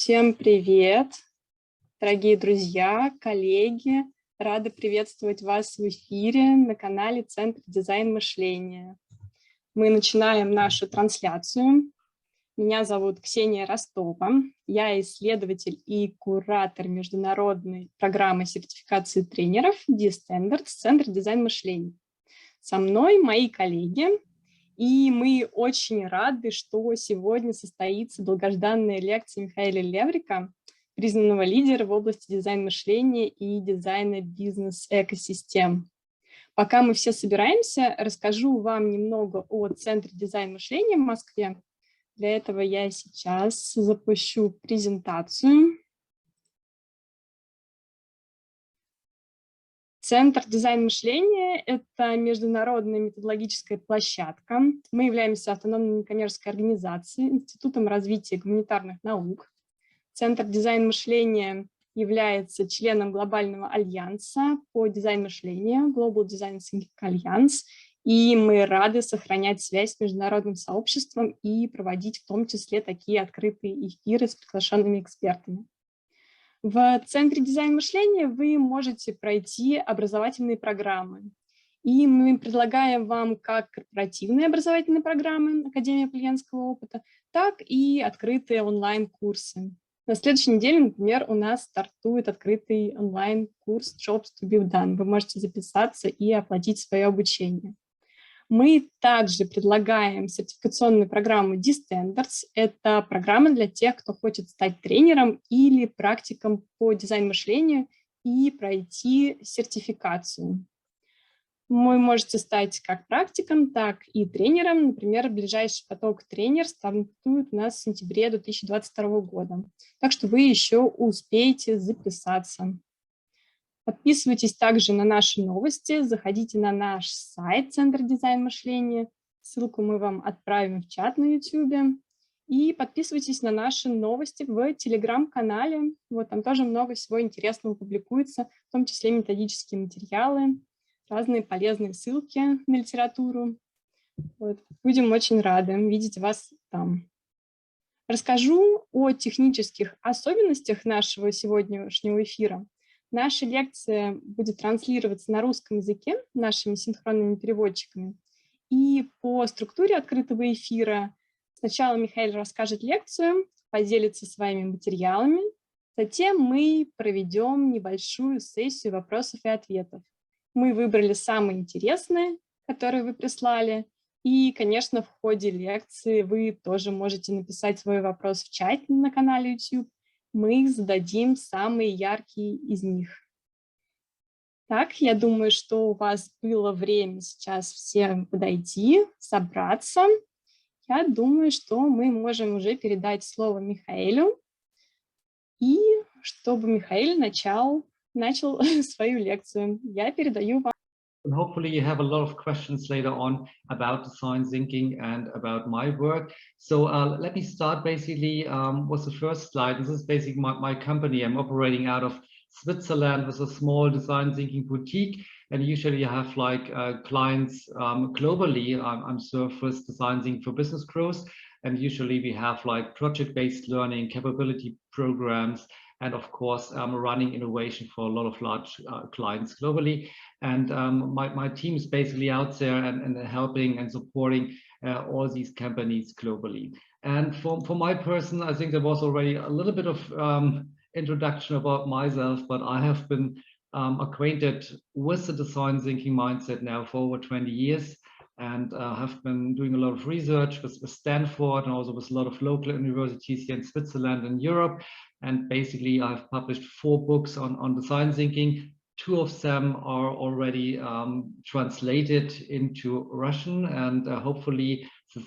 Всем привет, дорогие друзья, коллеги. Рада приветствовать вас в эфире на канале Центра дизайн-мышления. Мы начинаем нашу трансляцию. Меня зовут Ксения Ростова. Я исследователь и куратор международной программы сертификации тренеров D-Standards Центра дизайн-мышления. Со мной мои коллеги. И мы очень рады, что сегодня состоится долгожданная лекция Михаэля Леврика, признанного лидера в области дизайн-мышления и дизайна бизнес-экосистем. Пока мы все собираемся, расскажу вам немного о Центре дизайн-мышления в Москве. Для этого я сейчас запущу презентацию. Центр дизайн-мышления – это международная методологическая площадка. Мы являемся автономной некоммерческой организацией, Институтом развития гуманитарных наук. Центр дизайн-мышления является членом глобального альянса по дизайн-мышлению, Global Design Thinking Alliance, и мы рады сохранять связь с международным сообществом и проводить в том числе такие открытые эфиры с приглашенными экспертами. В Центре дизайн-мышления вы можете пройти образовательные программы. И мы предлагаем вам как корпоративные образовательные программы Академии управленческого опыта, так и открытые онлайн-курсы. На следующей неделе, например, у нас стартует открытый онлайн-курс Jobs to be done. Вы можете записаться и оплатить свое обучение. Мы также предлагаем сертификационную программу D-Standards. Это программа для тех, кто хочет стать тренером или практиком по дизайн-мышлению и пройти сертификацию. Вы можете стать как практиком, так и тренером. Например, ближайший поток тренер стартует у нас в сентябре 2022 года. Так что вы еще успеете записаться. Подписывайтесь также на наши новости, заходите на наш сайт Центра дизайн-мышления, ссылку мы вам отправим в чат на YouTube, и подписывайтесь на наши новости в Telegram-канале, вот там тоже много всего интересного публикуется, в том числе методические материалы, разные полезные ссылки на литературу. Вот. Будем очень рады видеть вас там. Расскажу о технических особенностях нашего сегодняшнего эфира. Наша лекция будет транслироваться на русском языке нашими синхронными переводчиками. И по структуре открытого эфира сначала Михаэль расскажет лекцию, поделится своими материалами, затем мы проведем небольшую сессию вопросов и ответов. Мы выбрали самые интересные, которые вы прислали, и, конечно, в ходе лекции вы тоже можете написать свой вопрос в чате на канале YouTube. Мы зададим самые яркие из них. Так, я думаю, что у вас было время сейчас всем подойти, собраться. Я думаю, что мы можем уже передать слово Михаэлю, и чтобы Михаэль начал свою лекцию. Я передаю вам. And hopefully you have a lot of questions later on about design thinking and about my work. So let me start basically with the first slide. This is basically my company. I'm operating out of Switzerland with a small design thinking boutique. And usually I have like clients globally. I'm served with design thinking for business growth. And usually we have like project-based learning, capability programs, and of course, running innovation for a lot of large clients globally. And my team is basically out there and helping and supporting all these companies globally. And for my person, I think there was already a little bit of introduction about myself, but I have been acquainted with the design thinking mindset now for over 20 years. And have been doing a lot of research with Stanford and also with a lot of local universities here in Switzerland and Europe. And basically, I've published 4 books on design thinking. 2 of them are already translated into Russian, and hopefully the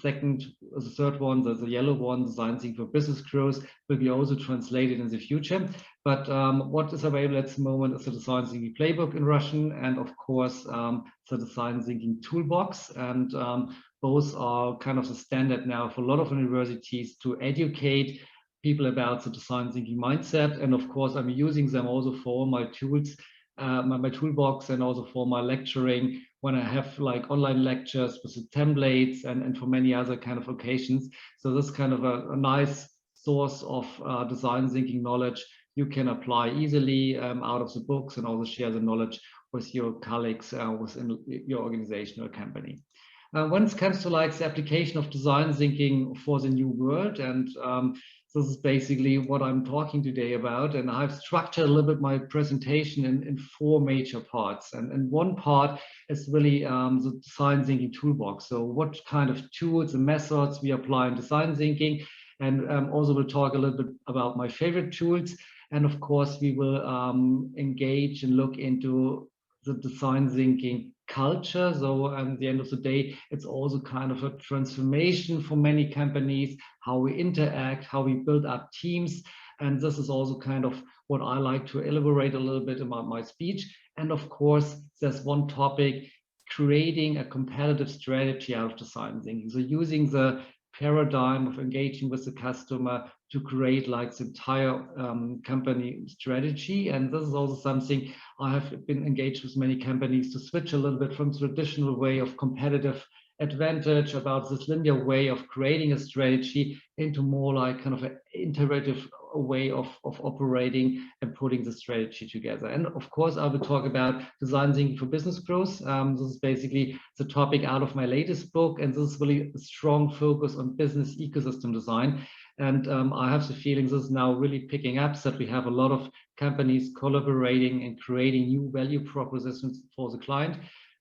third one, the yellow one, Design Thinking for Business Growth, will be also translated in the future. But what is available at the moment is the Design Thinking Playbook in Russian, and of course the Design Thinking Toolbox. And both are kind of the standard now for a lot of universities to educate people about the design thinking mindset. And of course, I'm using them also for my tools, my toolbox, and also for my lecturing when I have like online lectures with the templates and for many other kind of occasions. So this kind of a nice source of design thinking knowledge you can apply easily out of the books, and also share the knowledge with your colleagues within your organization or company. When it comes to like the application of design thinking for the new world, and this is basically what I'm talking today about, and I've structured a little bit my presentation in 4 major parts. And one part is really the design thinking toolbox. So what kind of tools and methods we apply in design thinking, and also we'll talk a little bit about my favorite tools. And of course, we will engage and look into the design thinking culture. So at the end of the day, it's also kind of a transformation for many companies, how we interact, how we build up teams. And this is also kind of what I like to elaborate a little bit about my speech. And of course, there's one topic, creating a competitive strategy out of design thinking. So using the paradigm of engaging with the customer to create like the entire company strategy. And this is also something I have been engaged with many companies to switch a little bit from traditional way of competitive advantage about this linear way of creating a strategy into more like kind of an iterative way of operating and putting the strategy together. And of course, I will talk about design thinking for business growth. This is basically the topic out of my latest book, and this is really a strong focus on business ecosystem design. And I have the feeling this is now really picking up, so that we have a lot of companies collaborating and creating new value propositions for the client.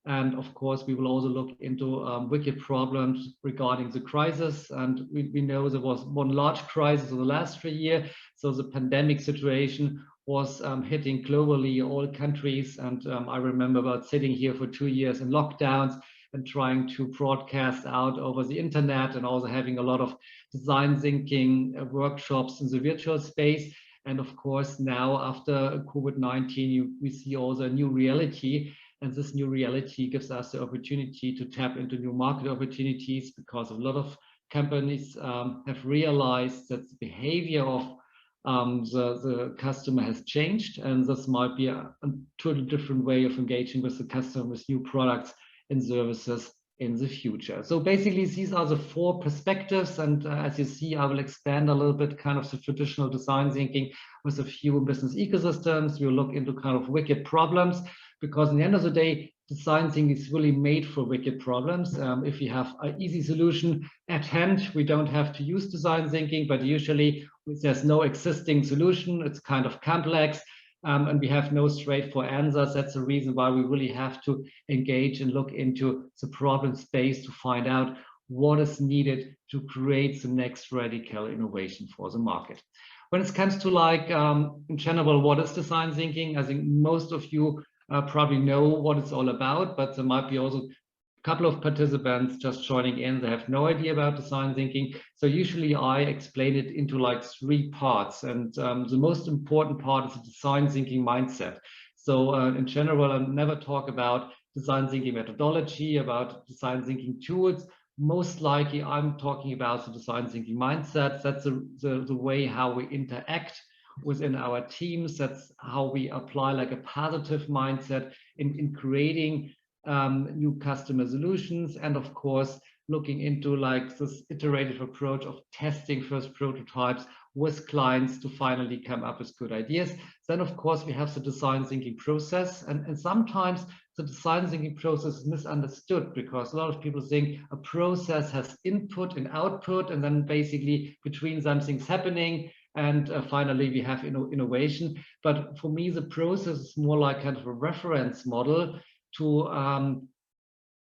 And of course, we will also look into wicked problems regarding the crisis. And we know there was one large crisis in the last 3 years. So the pandemic situation was hitting globally all countries. And I remember about sitting here for 2 years in lockdowns and trying to broadcast out over the internet, and also having a lot of design thinking workshops in the virtual space. And of course, now after COVID-19, we see also a new reality. And this new reality gives us the opportunity to tap into new market opportunities, because a lot of companies have realized that the behavior of the customer has changed. And this might be a totally different way of engaging with the customer with new products and services in the future. So basically, these are the 4 perspectives. And as you see, I will expand a little bit kind of the traditional design thinking with a few business ecosystems. We'll look into kind of wicked problems, because in the end of the day, design thinking is really made for wicked problems. If you have an easy solution at hand, we don't have to use design thinking, but usually there's no existing solution. It's kind of complex. And we have no straightforward answers. That's the reason why we really have to engage and look into the problem space to find out what is needed to create the next radical innovation for the market. When it comes to like, in general, what is design thinking? I think most of you probably know what it's all about, but there might be also a couple of participants just joining in. They have no idea about design thinking. So usually I explain it into like 3 parts. And the most important part is the design thinking mindset. So in general, I never talk about design thinking methodology, about design thinking tools. Most likely I'm talking about the design thinking mindset. That's the way how we interact within our teams. That's how we apply like a positive mindset in creating new customer solutions, and of course looking into like this iterative approach of testing first prototypes with clients to finally come up with good ideas. Then of course we have the design thinking process, and sometimes the design thinking process is misunderstood, because a lot of people think a process has input and output, and then basically between something's happening and finally we have innovation. But for me, the process is more like kind of a reference model to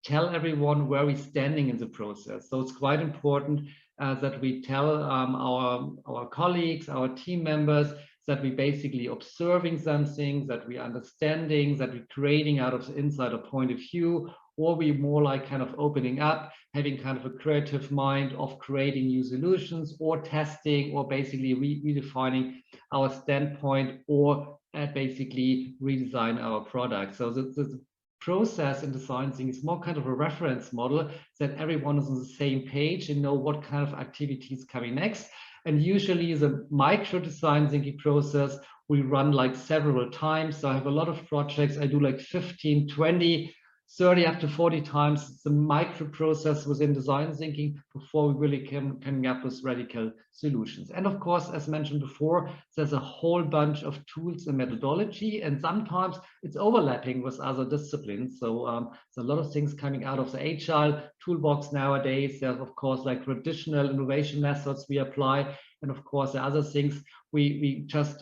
tell everyone where we're standing in the process. So it's quite important that we tell our colleagues, our team members, that we basically observing something, that we understanding, that we're creating out of the insider point of view, or we more like kind of opening up, having kind of a creative mind of creating new solutions, or testing, or basically redefining our standpoint, or basically redesign our product. So the process in design thinking is more kind of a reference model, that everyone is on the same page and know what kind of activities coming next. And usually the micro design thinking process we run like several times. So I have a lot of projects. I do like 15, 20 30 up to 40 times the micro process within design thinking before we really can come up with radical solutions. And of course, as mentioned before, there's a whole bunch of tools and methodology, and sometimes it's overlapping with other disciplines. So there's a lot of things coming out of the agile toolbox nowadays. There's of course like traditional innovation methods we apply, and of course the other things we just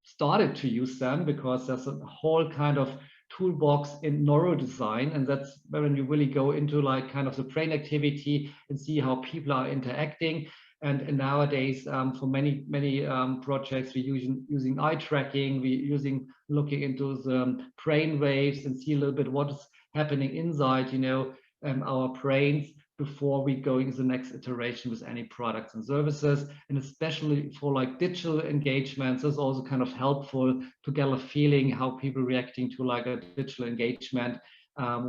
started to use them because there's a whole kind of toolbox in neurodesign, and that's when you really go into like kind of the brain activity and see how people are interacting. And nowadays for many projects we're using eye tracking, we're looking into the brain waves and see a little bit what is happening inside our brains before we go into the next iteration with any products and services. And especially for like digital engagements, it's also kind of helpful to get a feeling how people are reacting to like a digital engagement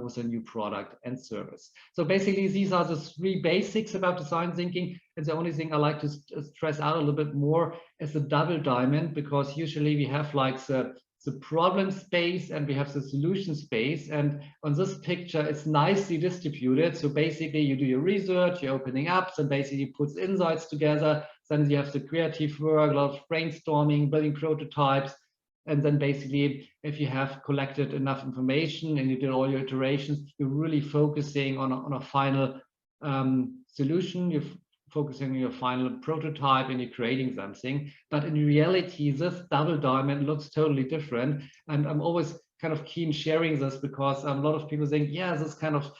with a new product and service. So basically these are the 3 basics about design thinking. And the only thing I like to stress out a little bit more is the double diamond, because usually we have like the problem space and we have the solution space, and on this picture it's nicely distributed. So basically you do your research, you're opening up, and basically puts insights together, then you have the creative work, a lot of brainstorming, building prototypes, and then basically if you have collected enough information and you did all your iterations, you're really focusing on a final solution. You're focusing on your final prototype and you're creating something. But in reality, this double diamond looks totally different. And I'm always kind of keen sharing this because a lot of people think, yeah, this kind of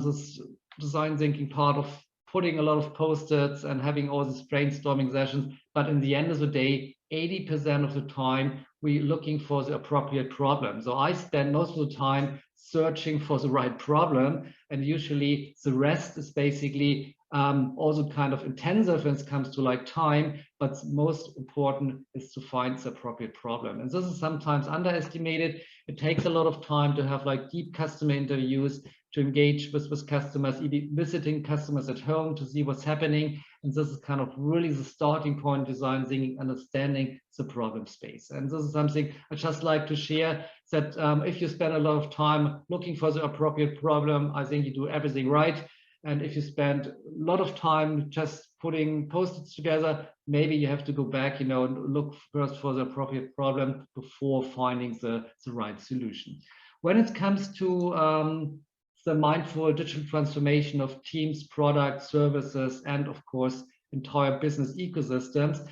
this design thinking part of putting a lot of post-its and having all these brainstorming sessions. But in the end of the day, 80% of the time, we're looking for the appropriate problem. So I spend most of the time searching for the right problem, and usually the rest is basically also kind of intensive when it comes to like time, but most important is to find the appropriate problem. And this is sometimes underestimated. It takes a lot of time to have like deep customer interviews, to engage with customers, visiting customers at home to see what's happening. And this is kind of really the starting point, design thinking, understanding the problem space. And this is something I just like to share, that if you spend a lot of time looking for the appropriate problem, I think you do everything right. And if you spend a lot of time just putting post-its together, maybe you have to go back, and look first for the appropriate problem before finding the right solution. When it comes to the mindful digital transformation of teams, products, services, and of course, entire business ecosystems,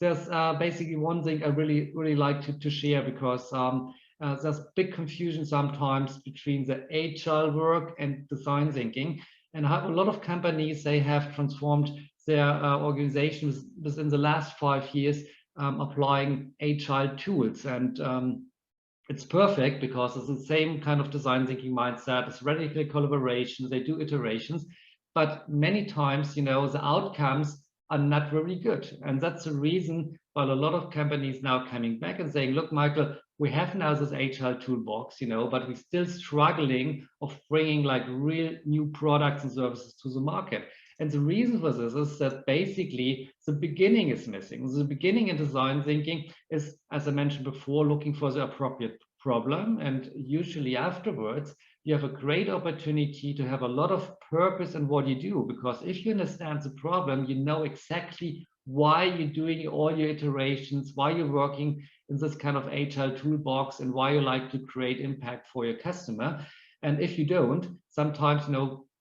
there's basically one thing I really like to share, because there's big confusion sometimes between the agile work and design thinking. And a lot of companies, they have transformed their organizations within the last 5 years, applying agile tools. And it's perfect because it's the same kind of design thinking mindset. It's radical collaboration. They do iterations, but many times, the outcomes are not very good. And that's the reason why a lot of companies now coming back and saying, look, Michael, we have now this agile toolbox, but we're still struggling of bringing like real new products and services to the market. And the reason for this is that basically the beginning is missing. The beginning in design thinking is, as I mentioned before, looking for the appropriate problem. And usually afterwards, you have a great opportunity to have a lot of purpose in what you do, because if you understand the problem, you know exactly why you're doing all your iterations, why you're working in this kind of agile toolbox, and why you like to create impact for your customer. And if you don't, sometimes,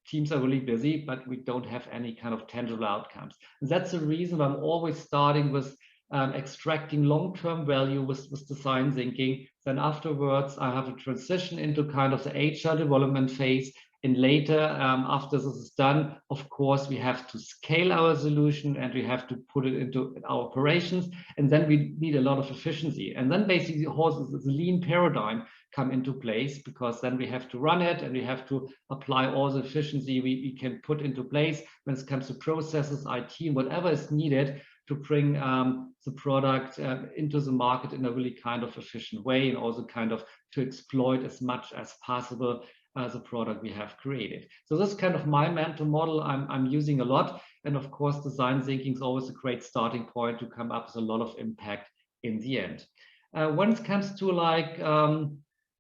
teams are really busy, but we don't have any kind of tangible outcomes. And that's the reason I'm always starting with extracting long-term value with design thinking. Then afterwards, I have a transition into kind of the agile development phase. And later, after this is done, of course, we have to scale our solution and we have to put it into our operations. And then we need a lot of efficiency. And then basically, also this lean paradigm come into place, because then we have to run it and we have to apply all the efficiency we can put into place when it comes to processes, IT, whatever is needed to bring the product into the market in a really kind of efficient way, and also kind of to exploit as much as possible the product we have created. So this is kind of my mental model I'm using a lot. And of course, design thinking is always a great starting point to come up with a lot of impact in the end. When it comes to like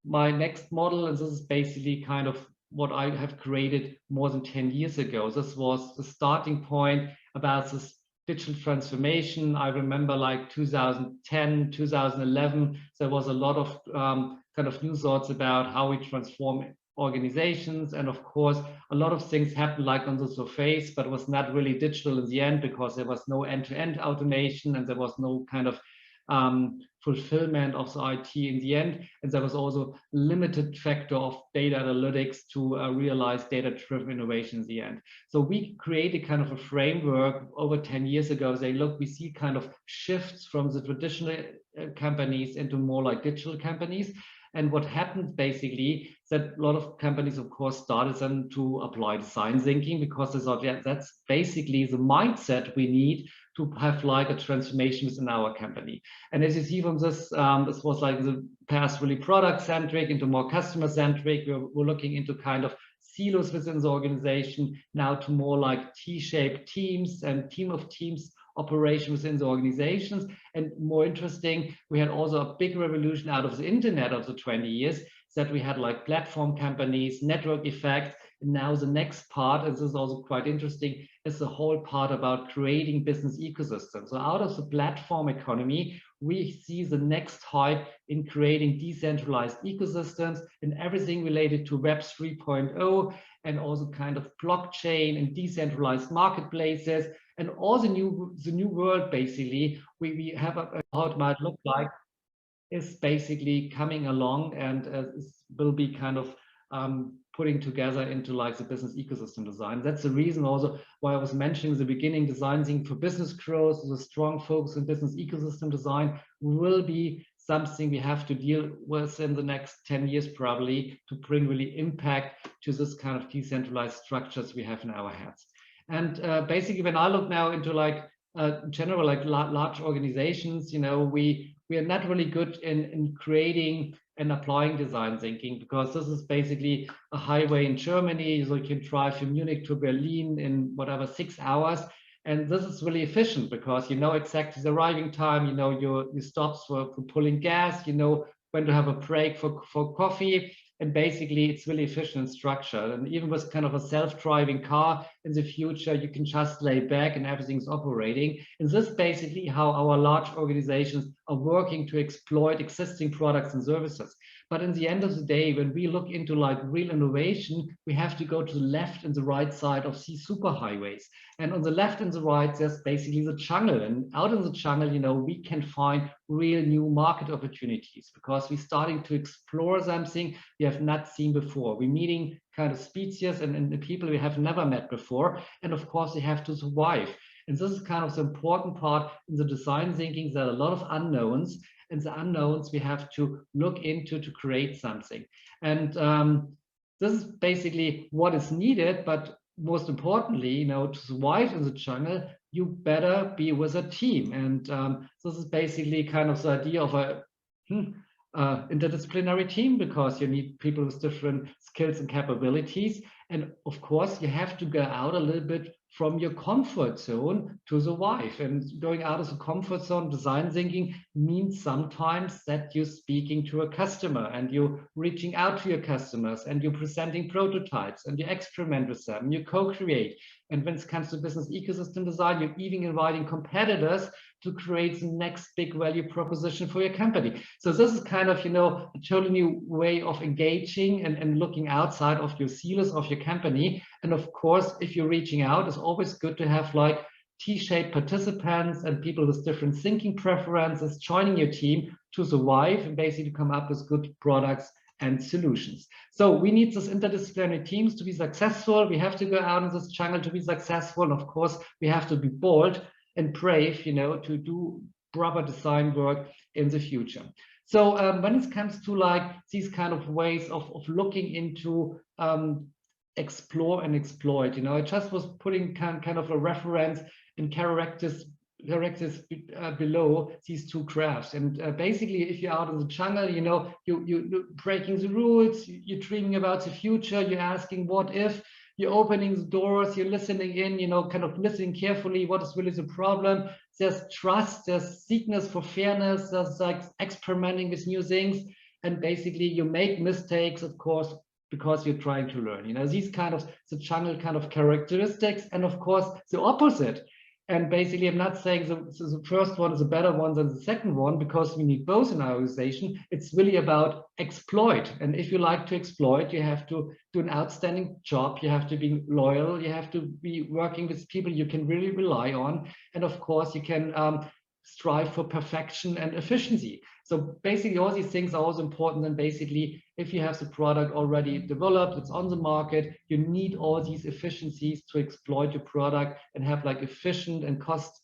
my next model, and this is basically kind of what I have created more than 10 years ago. This was the starting point about this digital transformation. I remember like 2010, 2011, there was a lot of kind of new thoughts about how we transform organizations. And of course, a lot of things happened like on the surface, but was not really digital in the end because there was no end-to-end automation and there was no kind of fulfillment of the IT in the end. And there was also limited factor of data analytics to realize data-driven innovation in the end. So we created kind of a framework over 10 years ago, saying, look, we see kind of shifts from the traditional companies into more like digital companies. And what happened basically is that a lot of companies, of course, started then to apply design thinking because they thought, yeah, that's basically the mindset we need to have like a transformation within our company. And as you see from this, this was like the past really product-centric into more customer-centric. We're looking into kind of silos within the organization now to more like T-shaped teams and team of teams operation within the organizations. And more interesting, we had also a big revolution out of the internet of the 20 years that we had like platform companies, network effect. And now the next part, and this is also quite interesting, is the whole part about creating business ecosystems. So out of the platform economy, we see the next hype in creating decentralized ecosystems and everything related to Web 3.0 and also kind of blockchain and decentralized marketplaces and all the new world basically we have how it might look like is basically coming along and will be kind of putting together into like the business ecosystem design. That's the reason also why I was mentioning in the beginning, design thinking for business growth, the strong focus on business ecosystem design will be something we have to deal with in the next 10 years probably to bring really impact to this kind of decentralized structures we have in our heads. And basically when I look now into like general like large organizations, you know, we are not really good in creating and applying design thinking because this is basically a highway in Germany, so you can drive from Munich to Berlin in whatever 6 hours. And this is really efficient because you know exactly the arriving time, you know your stops for pulling gas, you know when to have a break for coffee. And basically it's really efficient and structured. And even with kind of a self-driving car in the future, you can just lay back and everything's operating. And this is basically how our large organizations are working to exploit existing products and services. But in the end of the day, when we look into like real innovation, we have to go to the left and the right side of these superhighways. And on the left and the right, there's basically the jungle. And out in the jungle, you know, we can find real new market opportunities because we're starting to explore something we have not seen before. We're meeting kind of species and the people we have never met before. And of course, they have to survive. And this is kind of the important part in the design thinking. There are a lot of unknowns, and the unknowns we have to look into to create something. And this is basically what is needed. But most importantly, you know, to survive in the jungle, you better be with a team. And this is basically kind of the idea of a interdisciplinary team because you need people with different skills and capabilities. And of course, you have to go out a little bit from your comfort zone to survive. And going out of the comfort zone, design thinking means sometimes that you're speaking to a customer and you're reaching out to your customers and you're presenting prototypes and you experiment with them and you co-create. And when it comes to business ecosystem design, you're even inviting competitors to create the next big value proposition for your company. So this is kind of, you know, a totally new way of engaging and looking outside of your silos of your company. And of course, if you're reaching out, it's always good to have like T-shaped participants and people with different thinking preferences joining your team to survive and basically come up with good products and solutions. So we need these interdisciplinary teams to be successful. We have to go out in this jungle to be successful. And of course, we have to be bold and brave, you know, to do proper design work in the future. So when it comes to like these kind of ways of looking into explore and exploit, you know, I just was putting kind of a reference and characters below these two graphs. And basically, if you're out in the jungle, you know, you're breaking the rules, you're dreaming about the future, you're asking what if, you're opening the doors, you're listening in, you know, kind of listening carefully, what is really the problem. There's trust, there's seekness for fairness, there's like experimenting with new things. and basically you make mistakes, of course, because you're trying to learn. You know, these kind of the channel kind of characteristics, and of course the opposite. And basically, I'm not saying the first one is a better one than the second one, because we need both in our organization. It's really about exploit. And if you like to exploit, you have to do an outstanding job. You have to be loyal. You have to be working with people you can really rely on. And of course, you can strive for perfection and efficiency. So basically, all these things are also important. And basically, if you have the product already developed, it's on the market, you need all these efficiencies to exploit your product and have like efficient and cost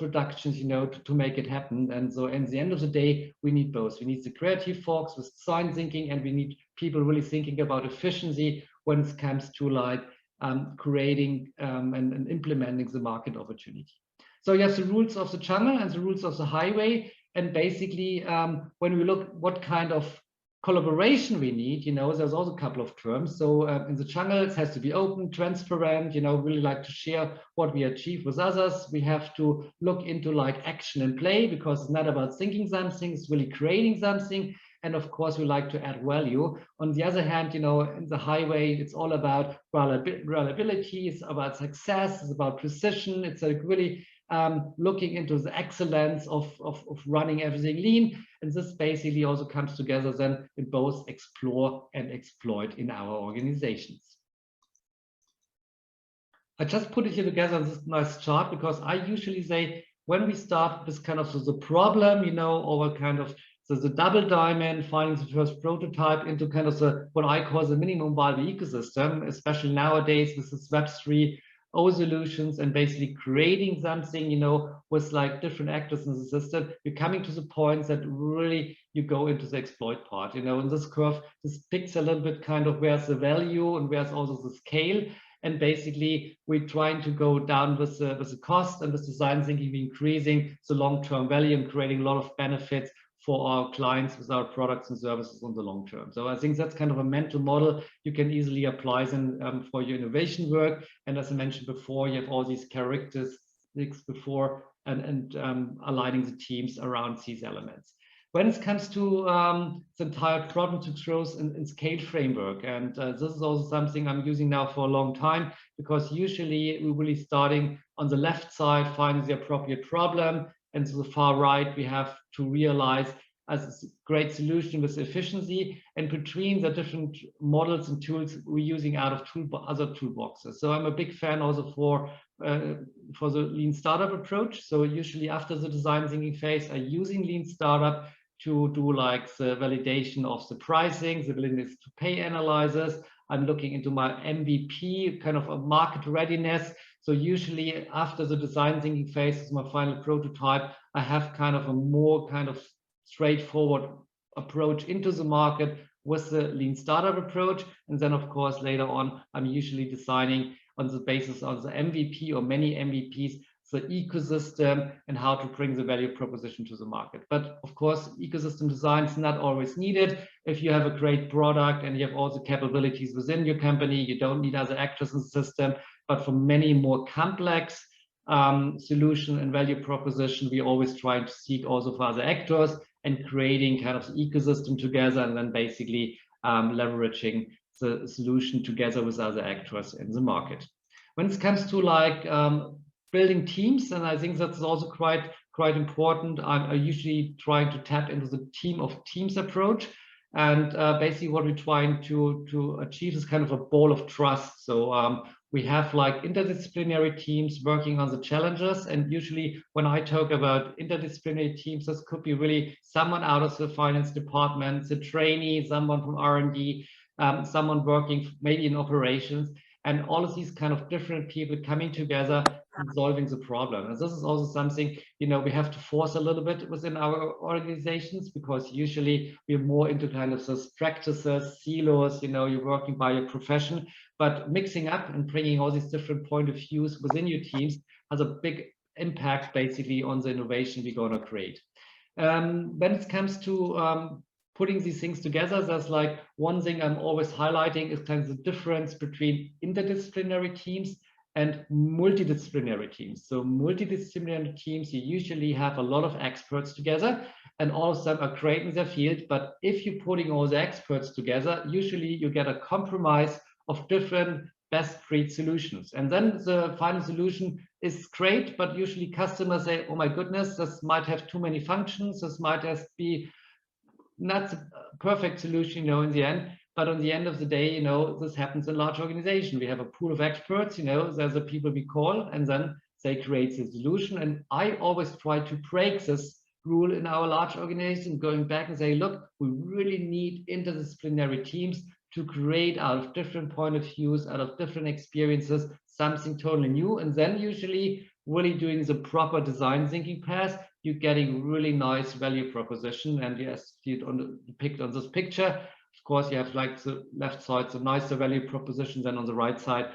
reductions, you know, to make it happen. And so at the end of the day, we need both. We need the creative folks with design thinking, and we need people really thinking about efficiency when it comes to like creating and implementing the market opportunity. So you have the rules of the channel and the rules of the highway. And basically, when we look what kind of collaboration we need, you know, there's also a couple of terms. So in the channel, it has to be open, transparent, you know, really like to share what we achieve with others. We have to look into like action and play, because it's not about thinking something, it's really creating something. And of course, we like to add value. On the other hand, you know, in the highway, it's all about reliability, it's about success, it's about precision. It's like really looking into the excellence of running everything lean. And this basically also comes together then in both explore and exploit in our organizations. I just put it here together on this nice chart, because I usually say when we start this kind of the problem, you know, or kind of the double diamond, finding the first prototype into kind of the what I call the minimum viable ecosystem, especially nowadays with this Web3 solutions, and basically creating something, you know, with like different actors in the system, you're coming to the point that really you go into the exploit part, you know. In this curve, this picks a little bit kind of where's the value and where's also the scale. And basically, we're trying to go down with the cost, and with design thinking, increasing the long-term value and creating a lot of benefits for our clients with our products and services on the long term. So I think that's kind of a mental model you can easily apply then for your innovation work. And as I mentioned before, you have all these characteristics before and aligning the teams around these elements. When it comes to the entire problem to growth and scale framework, and this is also something I'm using now for a long time, because usually we're really starting on the left side, finding the appropriate problem, and to the far right, we have to realize as a great solution with efficiency, and between the different models and tools we're using out of other toolboxes. So I'm a big fan also for the lean startup approach. So usually after the design thinking phase, I'm using lean startup to do like the validation of the pricing, the willingness to pay analysis. I'm looking into my MVP, kind of a market readiness. So usually after the design thinking phase is my final prototype, I have kind of a more kind of straightforward approach into the market with the lean startup approach. And then of course, later on, I'm usually designing on the basis of the MVP or many MVPs, the ecosystem and how to bring the value proposition to the market. But of course, ecosystem design is not always needed. If you have a great product and you have all the capabilities within your company, you don't need other actors in the system. But for many more complex solution and value proposition, we always try to seek also for other actors and creating kind of the ecosystem together, and then basically leveraging the solution together with other actors in the market. When it comes to like building teams, and I think that's also quite important. I usually trying to tap into the team of teams approach, and basically what we're trying to achieve is kind of a ball of trust. So we have like interdisciplinary teams working on the challenges, and usually when I talk about interdisciplinary teams, this could be really someone out of the finance department, the trainee, someone from R&D, someone working maybe in operations, and all of these kind of different people coming together and solving the problem. And this is also something, you know, we have to force a little bit within our organizations, because usually we're more into kind of those practices, silos, you know, you're working by your profession, but mixing up and bringing all these different point of views within your teams has a big impact basically on the innovation we're going to create. When it comes to putting these things together, there's like one thing I'm always highlighting is kind of the difference between interdisciplinary teams and multidisciplinary teams. So multidisciplinary teams, you usually have a lot of experts together, and all of them are great in their field. But if you're putting all the experts together, usually you get a compromise of different best breed solutions. And then the final solution is great, but usually customers say, oh my goodness, this might have too many functions. This might just be not the perfect solution, you know, in the end. But on the end of the day, you know, this happens in large organization. We have a pool of experts, you know, there's the people we call, and then they create the solution. And I always try to break this rule in our large organization, going back and say, look, we really need interdisciplinary teams to create out of different point of views, out of different experiences, something totally new. And then usually really doing the proper design thinking path, you're getting really nice value proposition. And yes, you depicted on this picture, of course, you have like the left side, so nicer value proposition than on the right side,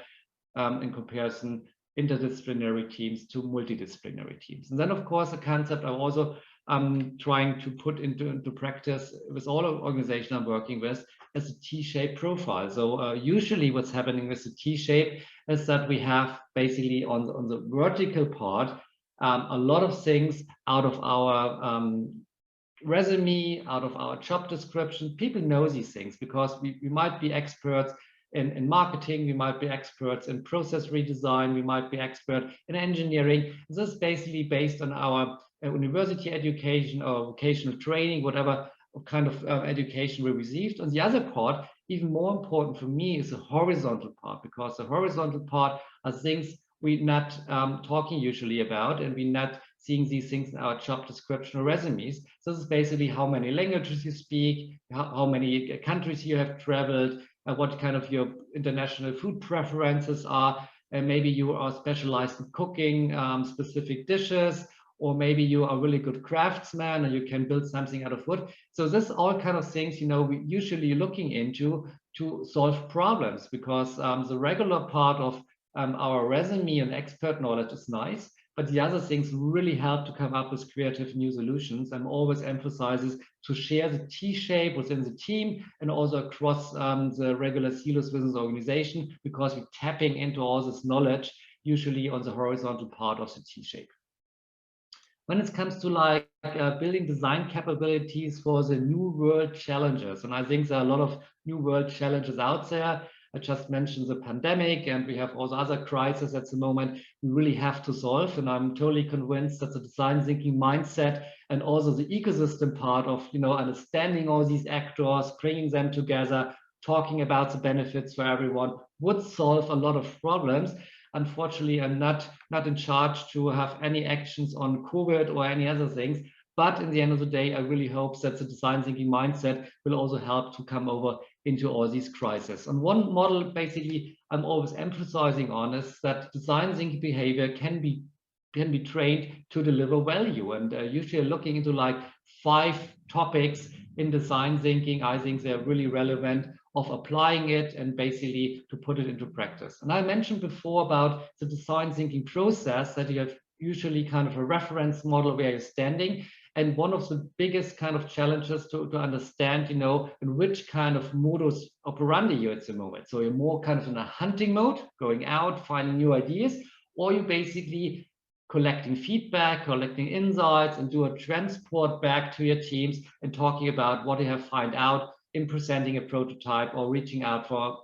in comparison, interdisciplinary teams to multidisciplinary teams. And then, of course, a concept I'm also trying to put into practice with all organizations I'm working with is a T-shaped profile. So usually what's happening with the T-shape is that we have basically on the vertical part, a lot of things out of our resume, out of our job description. People know these things because we might be experts in marketing, we might be experts in process redesign, we might be expert in engineering. This is basically based on our university education or vocational training, whatever kind of education we received. On the other part, even more important for me is the horizontal part, because the horizontal part are things we're not talking usually about, and we're not seeing these things in our job description or resumes. So this is basically how many languages you speak, how many countries you have traveled, what kind of your international food preferences are, and maybe you are specialized in cooking specific dishes, or maybe you are a really good craftsman and you can build something out of wood. So this all kind of things, you know, we usually looking into to solve problems, because the regular part of our resume and expert knowledge is nice, but the other things really help to come up with creative new solutions. And always emphasizes to share the T-shape within the team and also across the regular silos within the organization, because we're tapping into all this knowledge usually on the horizontal part of the T-shape. When it comes to like building design capabilities for the new world challenges, and I think there are a lot of new world challenges out there. I just mentioned the pandemic, and we have also other crises at the moment we really have to solve. And I'm totally convinced that the design thinking mindset and also the ecosystem part of, you know, understanding all these actors, bringing them together, talking about the benefits for everyone would solve a lot of problems. Unfortunately, I'm not in charge to have any actions on COVID or any other things. But in the end of the day, I really hope that the design thinking mindset will also help to come over into all these crises. And one model basically I'm always emphasizing on is that design thinking behavior can be trained to deliver value. And usually looking into like 5 topics in design thinking, I think they're really relevant of applying it and basically to put it into practice. And I mentioned before about the design thinking process, that you have usually kind of a reference model where you're standing. And one of the biggest kind of challenges to understand, you know, in which kind of modus operandi you're at the moment. So you're more kind of in a hunting mode, going out, finding new ideas, or you basically collecting feedback, collecting insights, and do a transport back to your teams and talking about what you have found out in presenting a prototype or reaching out for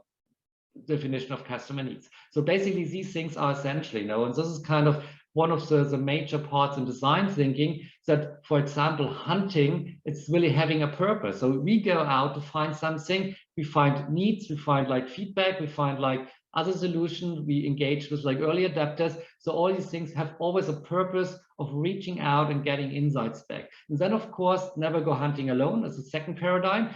definition of customer needs. So basically these things are essential, you know, and this is kind of one of the major parts in design thinking, that, for example, hunting, it's really having a purpose. So we go out to find something, we find needs, we find like feedback, we find like other solutions, we engage with like early adapters. So all these things have always a purpose of reaching out and getting insights back. And then, of course, never go hunting alone as a second paradigm.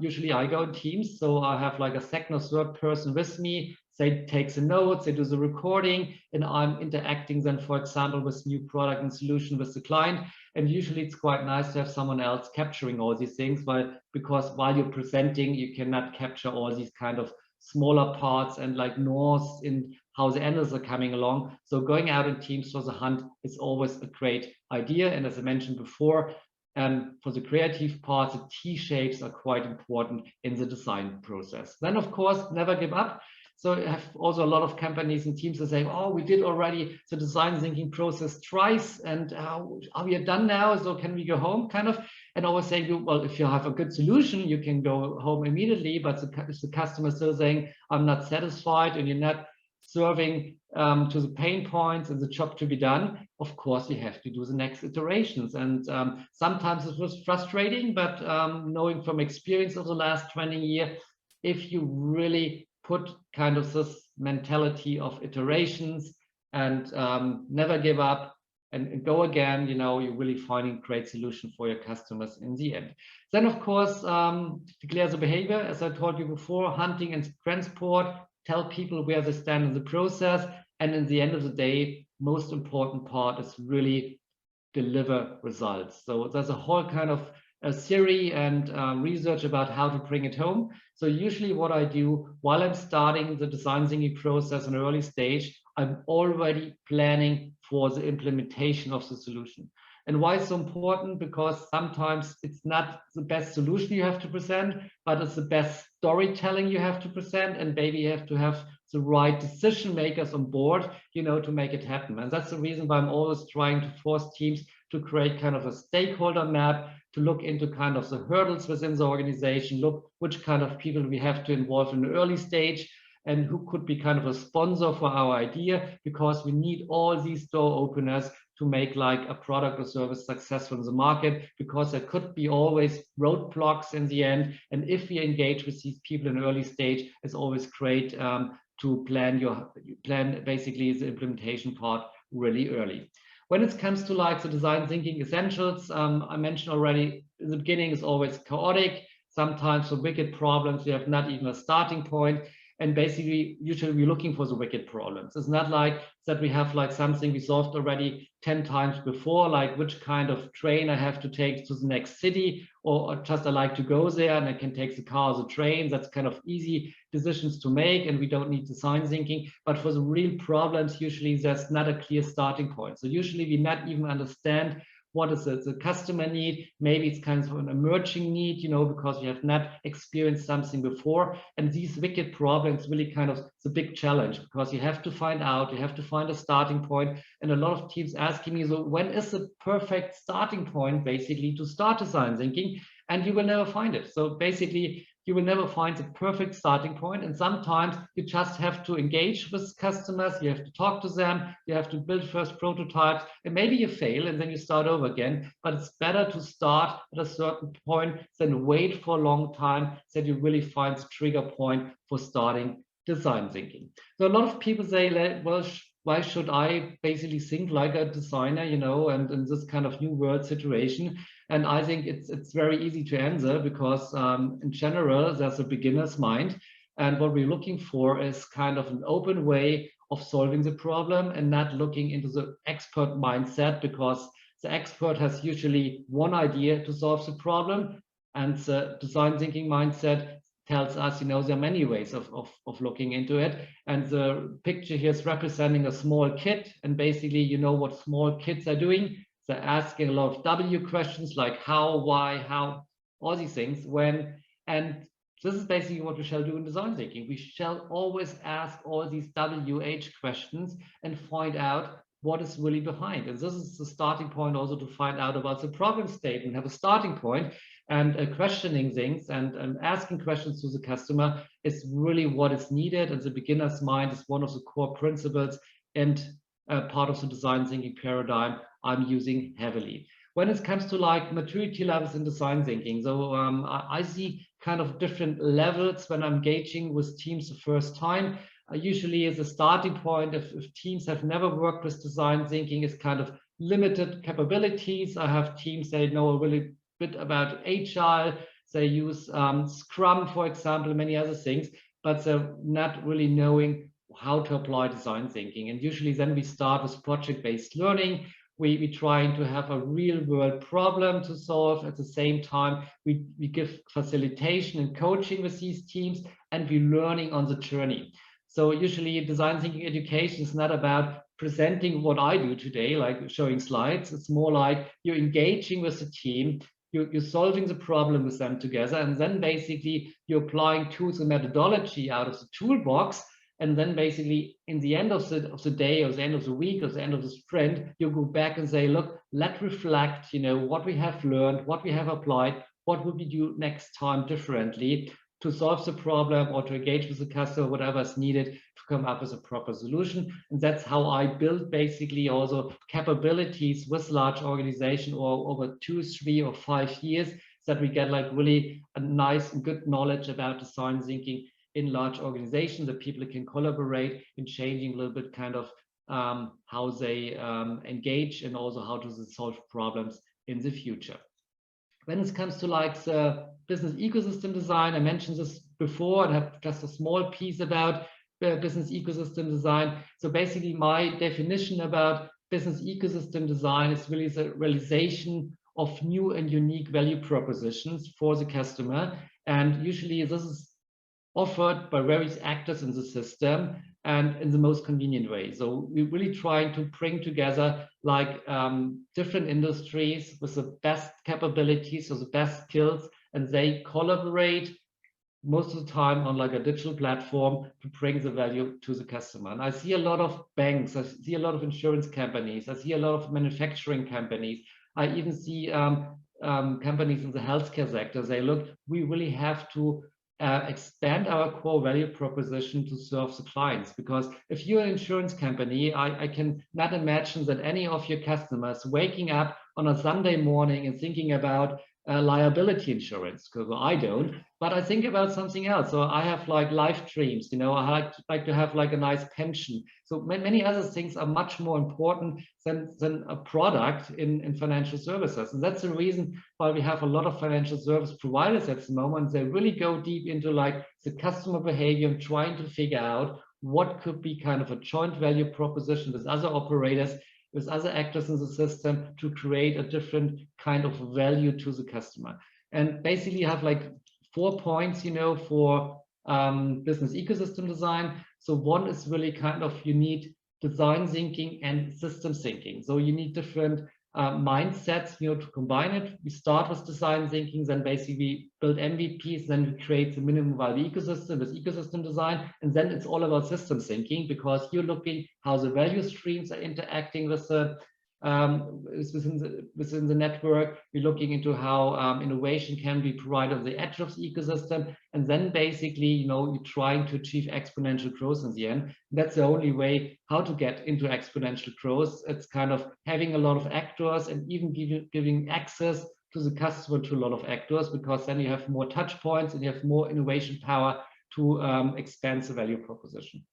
Usually I go in teams, so I have like a second or third person with me. They take the notes, they do the recording, and I'm interacting then, for example, with new product and solution with the client. And usually it's quite nice to have someone else capturing all these things, because while you're presenting, you cannot capture all these kind of smaller parts and like nuance in how the answers are coming along. So going out in teams for the hunt is always a great idea. And as I mentioned before, for the creative part, the T-shapes are quite important in the design process. Then, of course, never give up. So I have also a lot of companies and teams that say, oh, we did already the design thinking process twice, and are we done now? So can we go home, kind of? And always saying, well, if you have a good solution, you can go home immediately. But if the customer is still saying, I'm not satisfied, and you're not serving to the pain points and the job to be done, of course, you have to do the next iterations. And sometimes it was frustrating, but knowing from experience of the last 20 years, if you really put kind of this mentality of iterations and never give up and go again, you know, you're really finding a great solution for your customers in the end. Then, of course, declare the behavior, as I told you before, hunting and transport, tell people where they stand in the process. And in the end of the day, most important part is really deliver results. So there's a whole kind of a theory and research about how to bring it home. So usually what I do while I'm starting the design thinking process in an early stage, I'm already planning for the implementation of the solution. And why it's so important? Because sometimes it's not the best solution you have to present, but it's the best storytelling you have to present, and maybe you have to have the right decision makers on board, you know, to make it happen. And that's the reason why I'm always trying to force teams to create kind of a stakeholder map, to look into kind of the hurdles within the organization, look which kind of people we have to involve in the early stage, and who could be kind of a sponsor for our idea, because we need all these door openers to make like a product or service successful in the market, because there could be always roadblocks in the end. And if we engage with these people in early stage, it's always great to plan basically the implementation part really early. When it comes to like the design thinking essentials, I mentioned already, in the beginning is always chaotic. Sometimes for wicked problems, we have not even a starting point. And basically, usually we're looking for the wicked problems. It's not like that we have like something we solved already 10 times before, like which kind of train I have to take to the next city, or just I like to go there and I can take the car or the train. That's kind of easy decisions to make, and we don't need design thinking. But for the real problems, usually there's not a clear starting point. So usually we not even understand what is the customer need. Maybe it's kind of an emerging need, you know, because you have not experienced something before. And these wicked problems really kind of the big challenge, because you have to find out, you have to find a starting point. And a lot of teams asking me, so when is the perfect starting point basically to start design thinking? And you will never find it. So basically, you will never find the perfect starting point. And sometimes you just have to engage with customers, you have to talk to them, you have to build first prototypes, and maybe you fail and then you start over again. But it's better to start at a certain point than wait for a long time, so that you really find the trigger point for starting design thinking. So a lot of people say, well, why should I basically think like a designer, you know, and in this kind of new world situation? And I think it's very easy to answer, because in general, there's a beginner's mind. And what we're looking for is kind of an open way of solving the problem, and not looking into the expert mindset, because the expert has usually one idea to solve the problem, and the design thinking mindset tells us, you know, there are many ways of looking into it. And the picture here is representing a small kid, and basically, you know what small kids are doing. They're asking a lot of W questions, like how, why, how, all these things, when, and this is basically what we shall do in design thinking. We shall always ask all these WH questions and find out what is really behind. And this is the starting point also to find out about the problem statement, have a starting point, and questioning things and asking questions to the customer is really what is needed. And the beginner's mind is one of the core principles and part of the design thinking paradigm I'm using heavily. When it comes to like maturity levels in design thinking, so I see kind of different levels when I'm engaging with teams the first time. Usually as a starting point, if teams have never worked with design thinking, is kind of limited capabilities. I have teams that know a really bit about agile, they use Scrum, for example, many other things, but they're not really knowing how to apply design thinking. And usually then we start with project-based learning. We trying to have a real world problem to solve. At the same time, we give facilitation and coaching with these teams, and we're learning on the journey. So usually design thinking education is not about presenting what I do today, like showing slides. It's more like you're engaging with the team, you're solving the problem with them together, and then basically you're applying tools and methodology out of the toolbox And then basically in the end of the day, or the end of the week, or the end of the sprint, you go back and say, look, let's reflect, what we have learned, what we have applied, what would we do next time differently to solve the problem or to engage with the customer, whatever is needed to come up with a proper solution. And that's how I build basically also capabilities with large organization or over 2, 3, or 5 years, so that we get like really a nice and good knowledge about design thinking in large organizations, that people can collaborate in changing a little bit kind of how they engage, and also how to solve problems in the future. When it comes to like the business ecosystem design, I mentioned this before and have just a small piece about business ecosystem design. So basically my definition about business ecosystem design is really the realization of new and unique value propositions for the customer. And usually this is offered by various actors in the system and in the most convenient way. So we're really trying to bring together like different industries with the best capabilities or the best skills, and they collaborate most of the time on like a digital platform to bring the value to the customer. And I see a lot of banks, I see a lot of insurance companies, I see a lot of manufacturing companies, I even see companies in the healthcare sector. They look, we really have to expand our core value proposition to serve the clients, because if you're an insurance company, I can not imagine that any of your customers waking up on a Sunday morning and thinking about liability insurance, because I don't, but I think about something else. So I have like life dreams, I like to have like a nice pension. So many other things are much more important than a product in financial services. And that's the reason why we have a lot of financial service providers at the moment. They really go deep into like the customer behavior and trying to figure out what could be kind of a joint value proposition with other operators, with other actors in the system, to create a different kind of value to the customer. And basically you have like 4 points, for business ecosystem design. So one is really kind of, you need design thinking and system thinking. So you need different mindsets, to combine it. We start with design thinking, then basically build MVPs, then we create the minimum viable ecosystem with ecosystem design, and then it's all about system thinking, because you're looking how the value streams are interacting with the within the network. We're looking into how innovation can be provided on the edge of the ecosystem, and then basically, you're trying to achieve exponential growth in the end. That's the only way how to get into exponential growth. It's kind of having a lot of actors, and even giving access to the customer to a lot of actors, because then you have more touch points and you have more innovation power to expand the value proposition.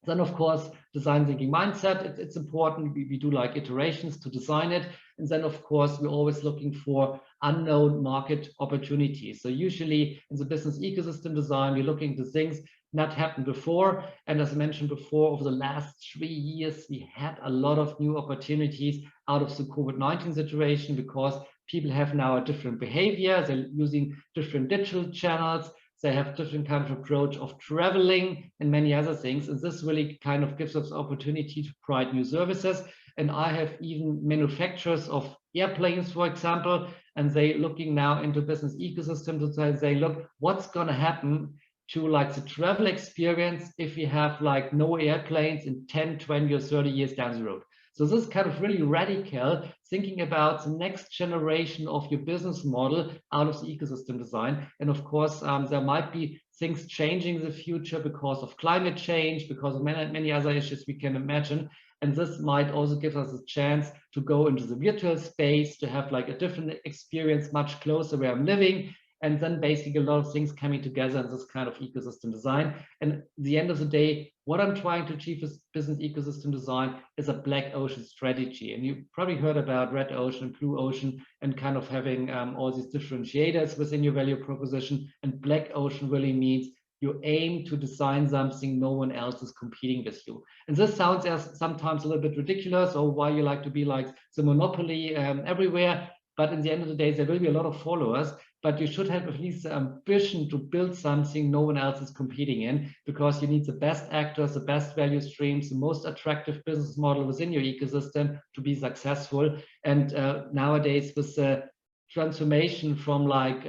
Then, of course, design thinking mindset, it's important. We do like iterations to design it. And then, of course, we're always looking for unknown market opportunities. So usually in the business ecosystem design, we're looking to things not happened before. And as I mentioned before, over the last 3 years, we had a lot of new opportunities out of the COVID-19 situation, because people have now a different behavior. They're using different digital channels. They have different kind of approach of traveling and many other things. And this really kind of gives us opportunity to provide new services. And I have even manufacturers of airplanes, for example, and they looking now into business ecosystem to say, look, what's going to happen to like the travel experience if we have like no airplanes in 10, 20 or 30 years down the road. So this is kind of really radical, thinking about the next generation of your business model out of the ecosystem design. And of course, there might be things changing in the future because of climate change, because of many other issues we can imagine. And this might also give us a chance to go into the virtual space, to have like a different experience much closer where I'm living. And then basically a lot of things coming together in this kind of ecosystem design. And at the end of the day, what I'm trying to achieve with business ecosystem design is a black ocean strategy. And you probably heard about red ocean, blue ocean, and kind of having all these differentiators within your value proposition. And black ocean really means you aim to design something no one else is competing with you. And this sounds as sometimes a little bit ridiculous, or why you like to be like the monopoly everywhere. But in the end of the day, there will be a lot of followers, but you should have at least the ambition to build something no one else is competing in, because you need the best actors, the best value streams, the most attractive business model within your ecosystem to be successful. And nowadays, with the transformation from like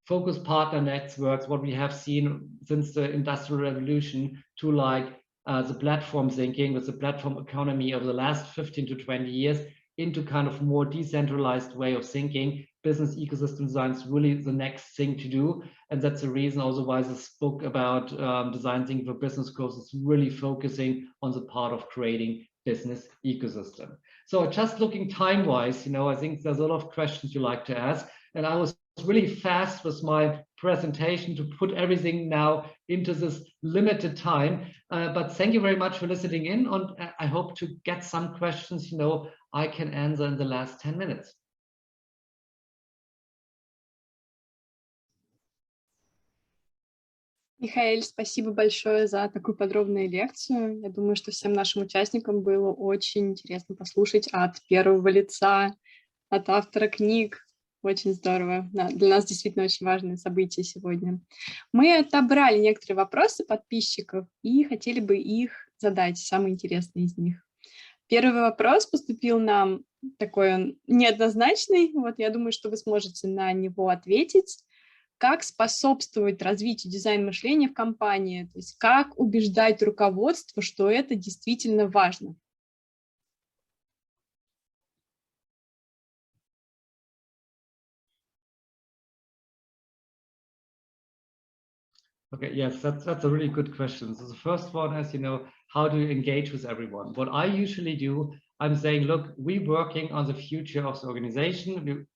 focus partner networks, what we have seen since the Industrial Revolution, to like the platform thinking with the platform economy over the last 15 to 20 years, into kind of more decentralized way of thinking. Business ecosystem design is really the next thing to do. And that's the reason also why this book about design thinking for business growth is really focusing on the part of creating business ecosystem. So just looking time-wise, you know, I think there's a lot of questions you like to ask. And I was really fast with my presentation to put everything now into this limited time. But thank you very much for listening in. And I hope to get some questions, you know, I can answer in the last 10 minutes. Михаэль, спасибо большое за такую подробную лекцию. Я думаю, что всем нашим участникам было очень интересно послушать от первого лица, от автора книг. Очень здорово. Да, для нас действительно очень важное событие сегодня. Мы отобрали некоторые вопросы подписчиков и хотели бы их задать, самые интересные из них. Первый вопрос поступил нам такой он неоднозначный. Вот я думаю, что вы сможете на него ответить. Как способствовать развитию дизайн-мышления в компании? То есть как убеждать руководство, что это действительно важно? Okay, yes, that's a really good question. So the first one is, you know, how do you engage with everyone? What I usually do, I'm saying, look, we're working on the future of the organization, we're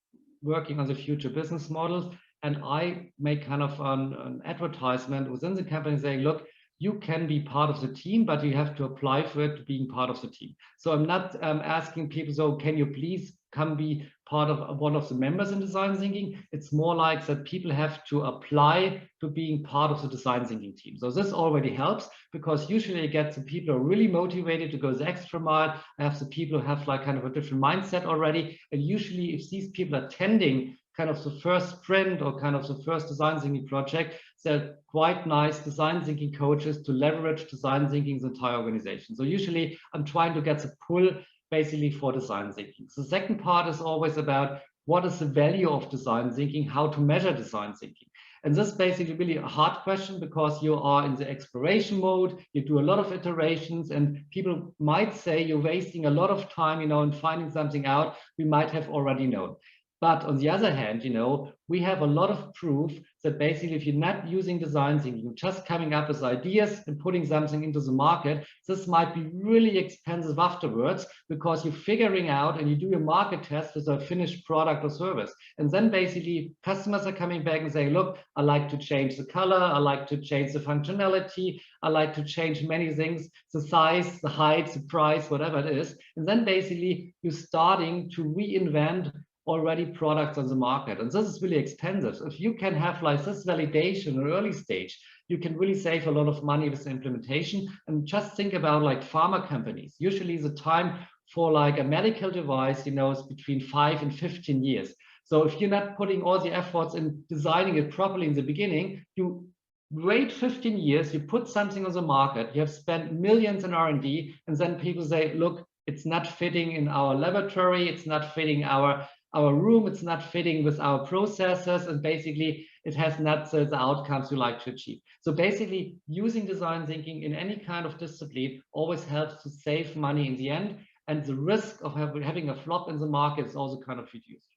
working on the future business models, and I make kind of an advertisement within the company saying, look, you can be part of the team, but you have to apply for it to being part of the team. So I'm not asking people, so can you please come be part of one of the members in design thinking? It's more like that people have to apply to being part of the design thinking team. So this already helps, because usually you get the people who are really motivated to go the extra mile. I have the people who have like kind of a different mindset already. And usually if these people are attending kind of the first sprint or kind of the first design thinking project, they're quite nice design thinking coaches to leverage design thinking's entire organization. So usually I'm trying to get the pull basically for design thinking. So the second part is always about what is the value of design thinking, how to measure design thinking. And this is basically really a hard question, because you are in the exploration mode, you do a lot of iterations, and people might say you're wasting a lot of time, you know, in finding something out we might have already known. But on the other hand, you know, we have a lot of proof that basically if you're not using design thinking, you're just coming up with ideas and putting something into the market, this might be really expensive afterwards, because you're figuring out and you do your market test with a finished product or service. And then basically customers are coming back and saying, look, I like to change the color, I like to change the functionality, I like to change many things, the size, the height, the price, whatever it is. And then basically you're starting to reinvent already products on the market. And this is really expensive. If you can have like this validation in an early stage, you can really save a lot of money with the implementation. And just think about like pharma companies. Usually the time for like a medical device, you know, is between 5 and 15 years. So if you're not putting all the efforts in designing it properly in the beginning, you wait 15 years, you put something on the market, you have spent millions in R&D, and then people say, look, it's not fitting in our laboratory, it's not fitting our room, it's not fitting with our processes, and basically it has not the outcomes you like to achieve. So basically using design thinking in any kind of discipline always helps to save money in the end, and the risk of having a flop in the market is also kind of reduced.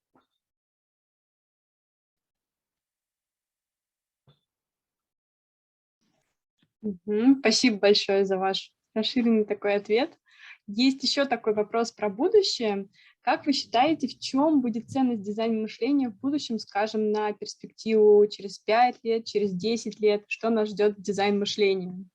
Спасибо большое за ваш расширенный такой ответ. Есть еще такой вопрос про будущее. Как вы считаете, в чем будет ценность дизайн-мышления в будущем, скажем, на перспективу через 5 лет, через 10 лет? Что нас ждет в дизайн-мышлении?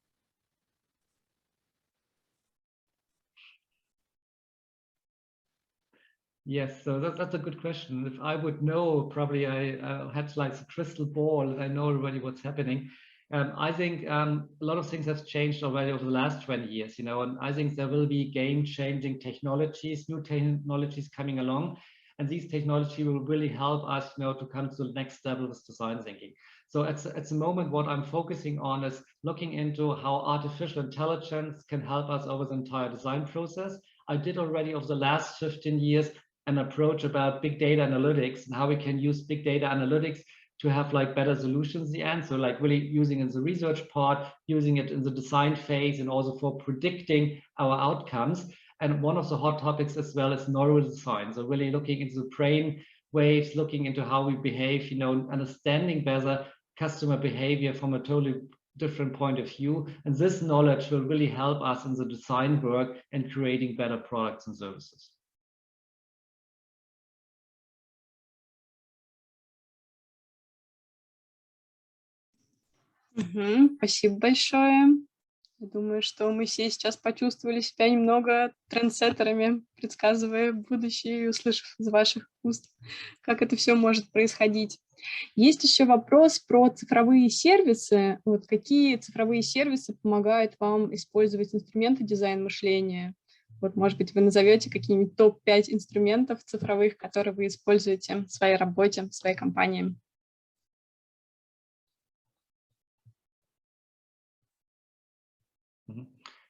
Yes, so that's a good question. If I would know, probably I had like a crystal ball and I know already what's happening. I think a lot of things have changed already over the last 20 years, you know, and I think there will be game-changing technologies, new technologies coming along, and these technologies will really help us, you know, to come to the next level with design thinking. So at the moment, what I'm focusing on is looking into how artificial intelligence can help us over the entire design process. I did already over the last 15 years an approach about big data analytics and how we can use big data analytics to have like better solutions in the end. So like really using it in the research part, using it in the design phase, and also for predicting our outcomes. And one of the hot topics as well is neurodesign. So really looking into the brain waves, looking into how we behave, you know, understanding better customer behavior from a totally different point of view. And this knowledge will really help us in the design work and creating better products and services. Спасибо большое. Я думаю, что мы все сейчас почувствовали себя немного трендсеттерами, предсказывая будущее и услышав из ваших уст, как это все может происходить. Есть еще вопрос про цифровые сервисы. Вот какие цифровые сервисы помогают вам использовать инструменты дизайн-мышления? Вот, может быть, вы назовете какие-нибудь топ-5 инструментов цифровых, которые вы используете в своей работе, в своей компании.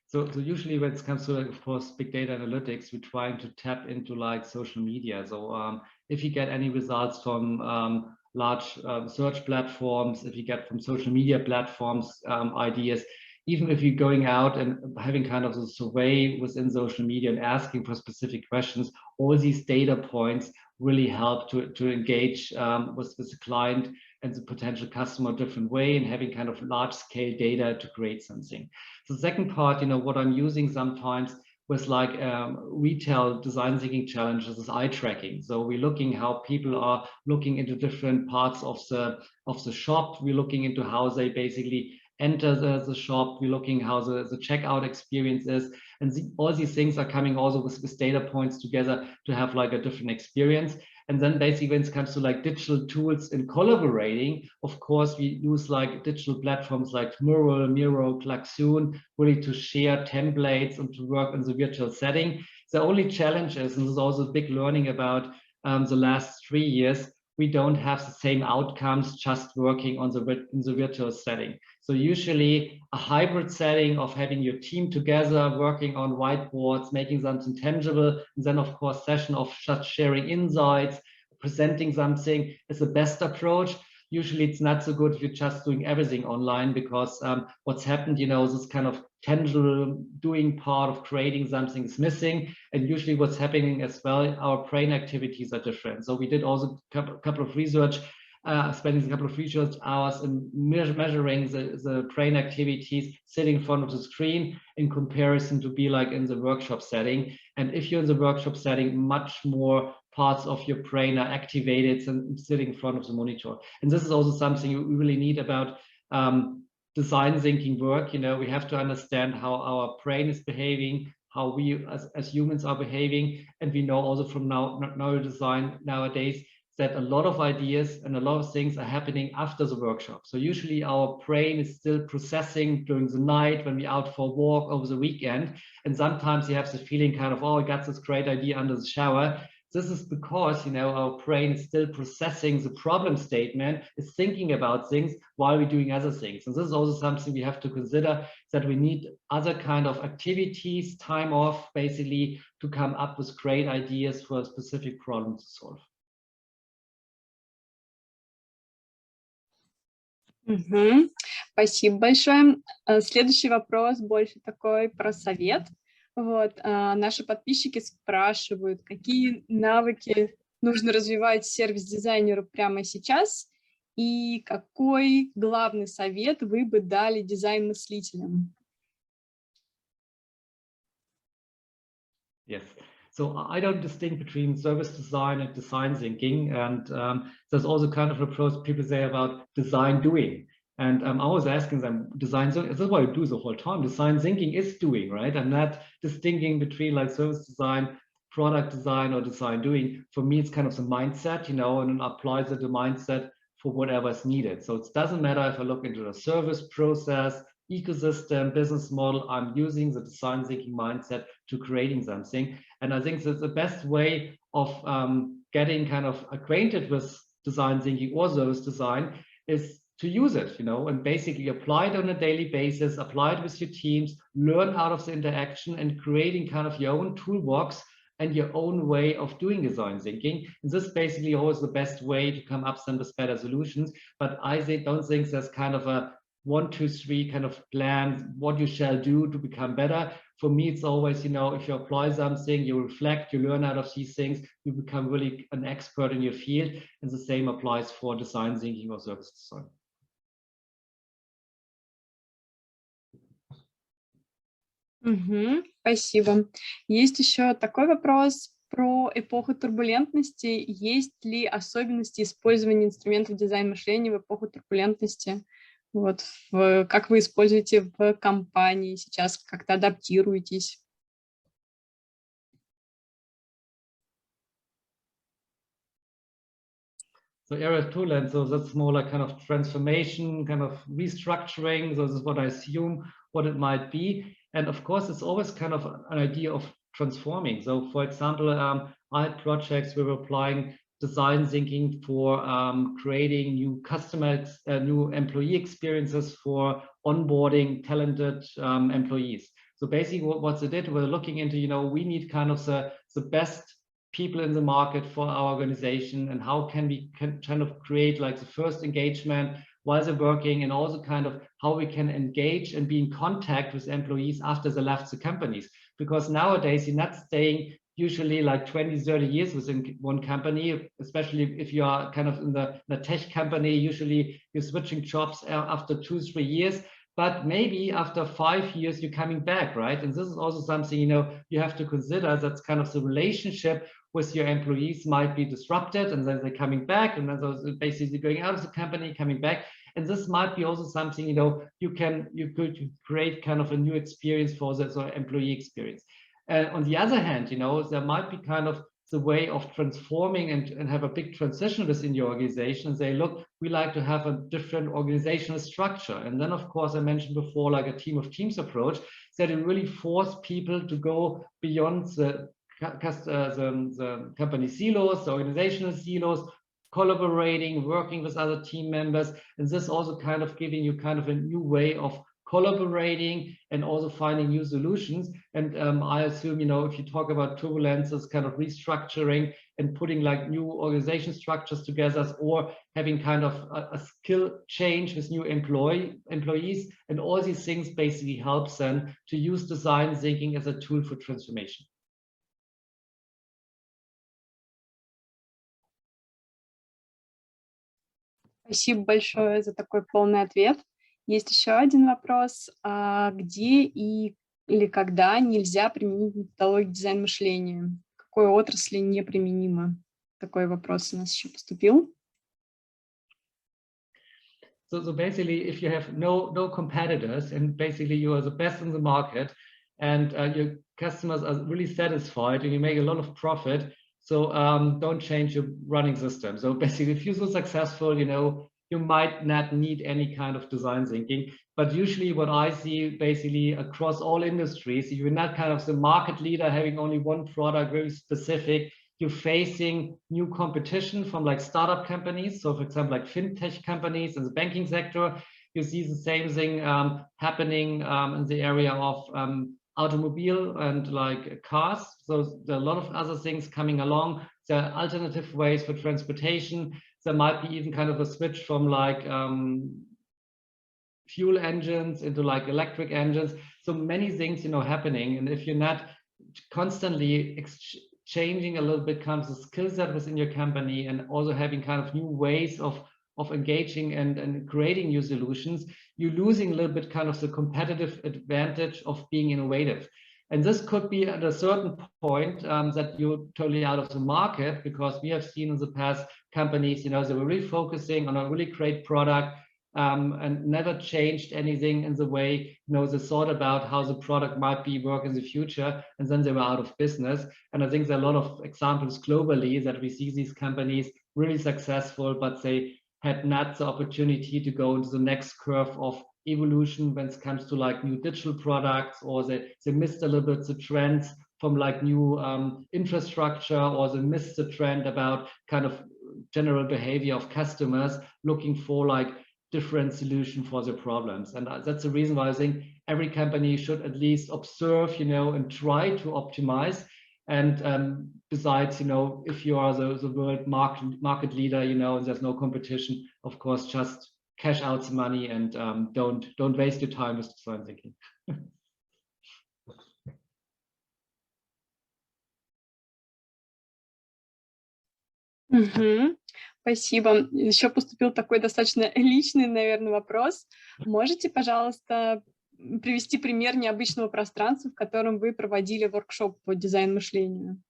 So usually when it comes to, of course, big data analytics, we're trying to tap into like social media. So if you get any results from large search platforms, if you get from social media platforms ideas, even if you're going out and having kind of a survey within social media and asking for specific questions, all these data points really help to engage with the client and the potential customer a different way, and having kind of large scale data to create something. So the second part, you know, what I'm using sometimes with like retail design thinking challenges is eye tracking. So we're looking how people are looking into different parts of the shop. We're looking into how they basically enter the shop. We're looking how the checkout experience is. And all these things are coming also with data points together to have like a different experience. And then basically when it comes to like digital tools in collaborating, of course, we use like digital platforms like Mural, Miro, Klaxoon, really to share templates and to work in the virtual setting. The only challenge is, and this is also a big learning about the last 3 years, we don't have the same outcomes just working on in the virtual setting. So usually a hybrid setting of having your team together, working on whiteboards, making something tangible, and then of course session of just sharing insights, presenting something is the best approach. Usually it's not so good if you're just doing everything online, because what's happened, you know, this kind of tangible doing part of creating something is missing. And usually what's happening as well, our brain activities are different. So we did also a couple of research, spending a couple of research hours in measuring the brain activities sitting in front of the screen in comparison to be like in the workshop setting. And if you're in the workshop setting, much more parts of your brain are activated and sitting in front of the monitor. And this is also something we really need about design thinking work. You know, we have to understand how our brain is behaving, how we as humans are behaving. And we know also from neurodesign nowadays that a lot of ideas and a lot of things are happening after the workshop. So usually our brain is still processing during the night when we're out for a walk over the weekend. And sometimes you have the feeling kind of, oh, I got this great idea under the shower. This is because, you know, our brain is still processing the problem statement, is thinking about things while we're doing other things. And this is also something we have to consider, that we need other kind of activities, time off, basically, to come up with great ideas for a specific problem to solve. Спасибо большое. Следующий вопрос больше такой про совет. Вот, наши подписчики спрашивают, какие навыки нужно развивать сервис-дизайнеру прямо сейчас, и какой главный совет вы бы дали дизайн-мыслителям? Yes. So I don't distinguish between service design and design thinking. And there's also kind of approach people say about design doing. And I was asking them, design, this is what I do the whole time. Design thinking is doing, right? I'm not distinguishing between like service design, product design, or design doing. For me, it's kind of the mindset, you know, and applies the mindset for whatever is needed. So it doesn't matter if I look into the service process, ecosystem, business model, I'm using the design thinking mindset to creating something. And I think that's the best way of getting kind of acquainted with design thinking or service design is to use it, you know, and basically apply it on a daily basis, apply it with your teams, learn out of the interaction, and creating kind of your own toolbox and your own way of doing design thinking. And this is basically always the best way to come up with better solutions. But I don't think there's kind of a 1, 2, 3 kind of plan what you shall do to become better. For me, it's always, you know, if you apply something, you reflect, you learn out of these things, you become really an expert in your field. And the same applies for design thinking or service design. Спасибо. Есть еще такой вопрос про эпоху турбулентности. Есть ли особенности использования инструментов дизайн-мышления в эпоху турбулентности? Вот, как вы используете в компании сейчас, как-то адаптируетесь? So area of turbulence, so that's more like kind of transformation, kind of restructuring. So this is what I assume what it might be. And of course, it's always kind of an idea of transforming. So for example, I had projects we were applying design thinking for creating new customers, new employee experiences for onboarding talented employees. So basically what they did, we're looking into, you know, we need kind of the best people in the market for our organization, and how can we kind of create like the first engagement while they're working, and also kind of how we can engage and be in contact with employees after they left the companies. Because nowadays you're not staying usually like 20, 30 years within one company, especially if you are kind of in the tech company. Usually you're switching jobs after 2, 3 years, but maybe after 5 years you're coming back, right? And this is also something, you know, you have to consider. That's kind of the relationship with your employees might be disrupted, and then they're coming back, and then they're basically going out of the company, coming back. And this might be also something, you know, you could create kind of a new experience for the employee experience. On the other hand, you know, there might be kind of the way of transforming and have a big transition within your organization and say, look, we like to have a different organizational structure. And then, of course, I mentioned before, like a team of teams approach, that it really force people to go beyond the company silos, the organizational silos, collaborating, working with other team members. And this also kind of giving you kind of a new way of collaborating and also finding new solutions. And I assume, you know, if you talk about turbulences, kind of restructuring and putting like new organization structures together, or having kind of a skill change with new employees, and all these things basically helps them to use design thinking as a tool for transformation. Спасибо большое за такой полный ответ. Есть еще один вопрос. Где или когда нельзя применить методологию дизайн-мышления? В какой отрасли неприменимо? Такой вопрос у нас еще поступил. So basically, if you have no competitors, and basically you are the best in the market, and your customers are really satisfied, and you make a lot of profit, so don't change your running system. So basically, if you're so successful, you know, you might not need any kind of design thinking. But usually what I see basically across all industries, if you're not kind of the market leader having only one product, very specific, you're facing new competition from like startup companies. So for example, like fintech companies in the banking sector, you see the same thing happening in the area of automobile and like cars. So there are a lot of other things coming along. There are alternative ways for transportation. There might be even kind of a switch from like fuel engines into like electric engines. So many things, you know, happening. And if you're not constantly changing a little bit kind of the skill set within your company, and also having kind of new ways of engaging and creating new solutions, you're losing a little bit kind of the competitive advantage of being innovative. And this could be at a certain point that you're totally out of the market, because we have seen in the past companies, you know, they were really focusing on a really great product and never changed anything in the way, you know, they thought about how the product might be work in the future, and then they were out of business. And I think there are a lot of examples globally that we see these companies really successful, but they had not the opportunity to go into the next curve of evolution when it comes to like new digital products, or they missed a little bit the trends from like new infrastructure, or they missed the trend about kind of general behavior of customers looking for like different solution for their problems. And that's the reason why I think every company should at least observe, you know, and try to optimize. And besides, if you are the world market leader, and there's no competition, of course, just cash out the money and don't waste your time with design thinking. Спасибо. Еще поступил такой достаточно личный, наверное, вопрос. Можете, пожалуйста, привести пример необычного пространства, в котором вы проводили воркшоп по дизайн-мышлению?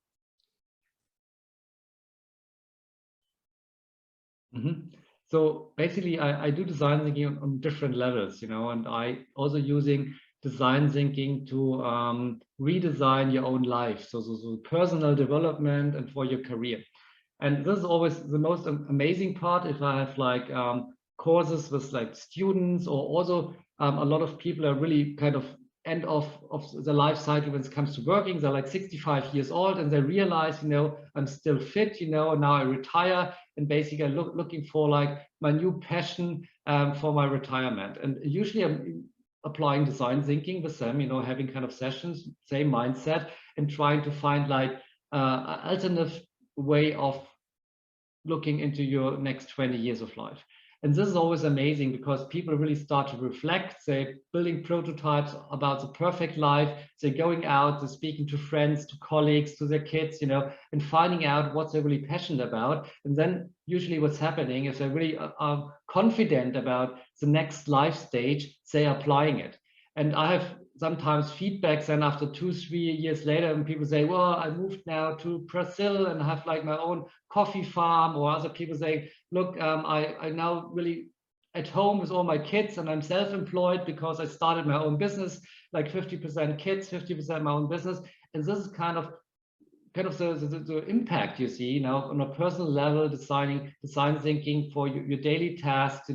So basically, I do design thinking on different levels, and I also using design thinking to redesign your own life. So personal development and for your career. And this is always the most amazing part. If I have like courses with like students, or also a lot of people are really kind of end of the life cycle when it comes to working. They're like 65 years old and they realize, I'm still fit, now I retire, and basically looking for like my new passion for my retirement. And usually I'm applying design thinking with them, having kind of sessions, same mindset, and trying to find like an alternative way of looking into your next 20 years of life. And this is always amazing because people really start to reflect. They're building prototypes about the perfect life. They're going out, they're speaking to friends, to colleagues, to their kids, and finding out what they're really passionate about. And then usually what's happening is they really are confident about the next life stage, they're applying it. And I have sometimes feedbacks, and after 2-3 years later, when people say, well, I moved now to Brazil and have like my own coffee farm, or other people say, look, I now really at home with all my kids and I'm self-employed because I started my own business, like 50% kids, 50% my own business. And this is kind of the impact you see, on a personal level, design thinking for your daily tasks,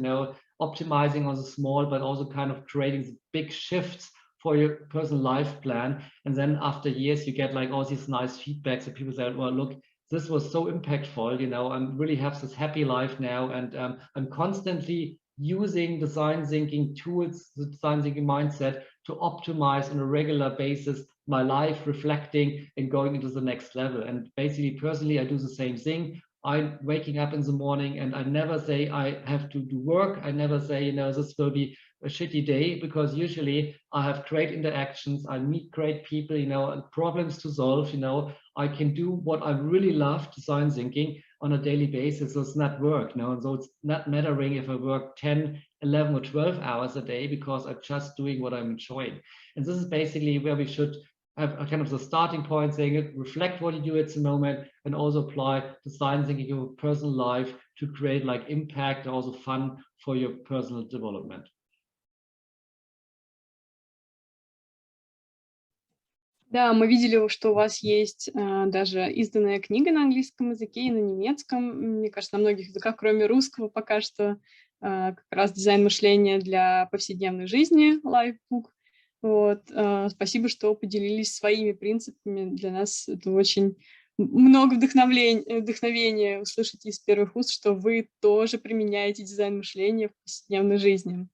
optimizing on the small, but also kind of creating big shifts for your personal life plan. And then after years, you get like all these nice feedbacks that people say, well, look, this was so impactful, I really have this happy life now. And I'm constantly using design thinking tools, the design thinking mindset to optimize on a regular basis my life, reflecting and going into the next level. And basically, personally, I do the same thing. I'm waking up in the morning and I never say I have to do work. I never say, this will be a shitty day, because usually I have great interactions. I meet great people, problems to solve, I can do what I really love, design thinking, on a daily basis. So it's not work, and so it's not mattering if I work 10, 11 or 12 hours a day, because I'm just doing what I'm enjoying. And this is basically where we should have a kind of the starting point, saying it, reflect what you do at the moment, and also apply design thinking in your personal life to create like impact and also fun for your personal development. Да, мы видели, что у вас есть даже изданная книга на английском языке и на немецком. Мне кажется, на многих языках, кроме русского, пока что как раз дизайн мышления для повседневной жизни, лайфбук. Вот. Спасибо, что поделились своими принципами. Для нас это очень много вдохновения услышать из первых уст, что вы тоже применяете дизайн мышления в повседневной жизни.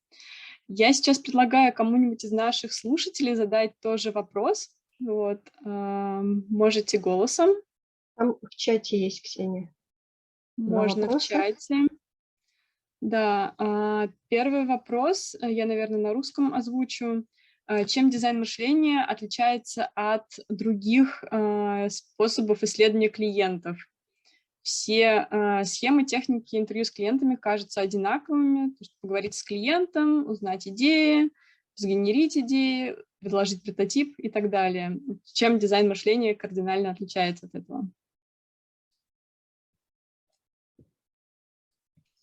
Я сейчас предлагаю кому-нибудь из наших слушателей задать тоже вопрос. Вот. Можете голосом. Там в чате есть, Ксения. Можно в чате. Да. Первый вопрос я, наверное, на русском озвучу. Чем дизайн мышления отличается от других способов исследования клиентов? Все схемы, техники интервью с клиентами кажутся одинаковыми. То есть поговорить с клиентом, узнать идеи, сгенерить идеи, предложить прототип и так далее. Чем дизайн мышления кардинально отличается от этого?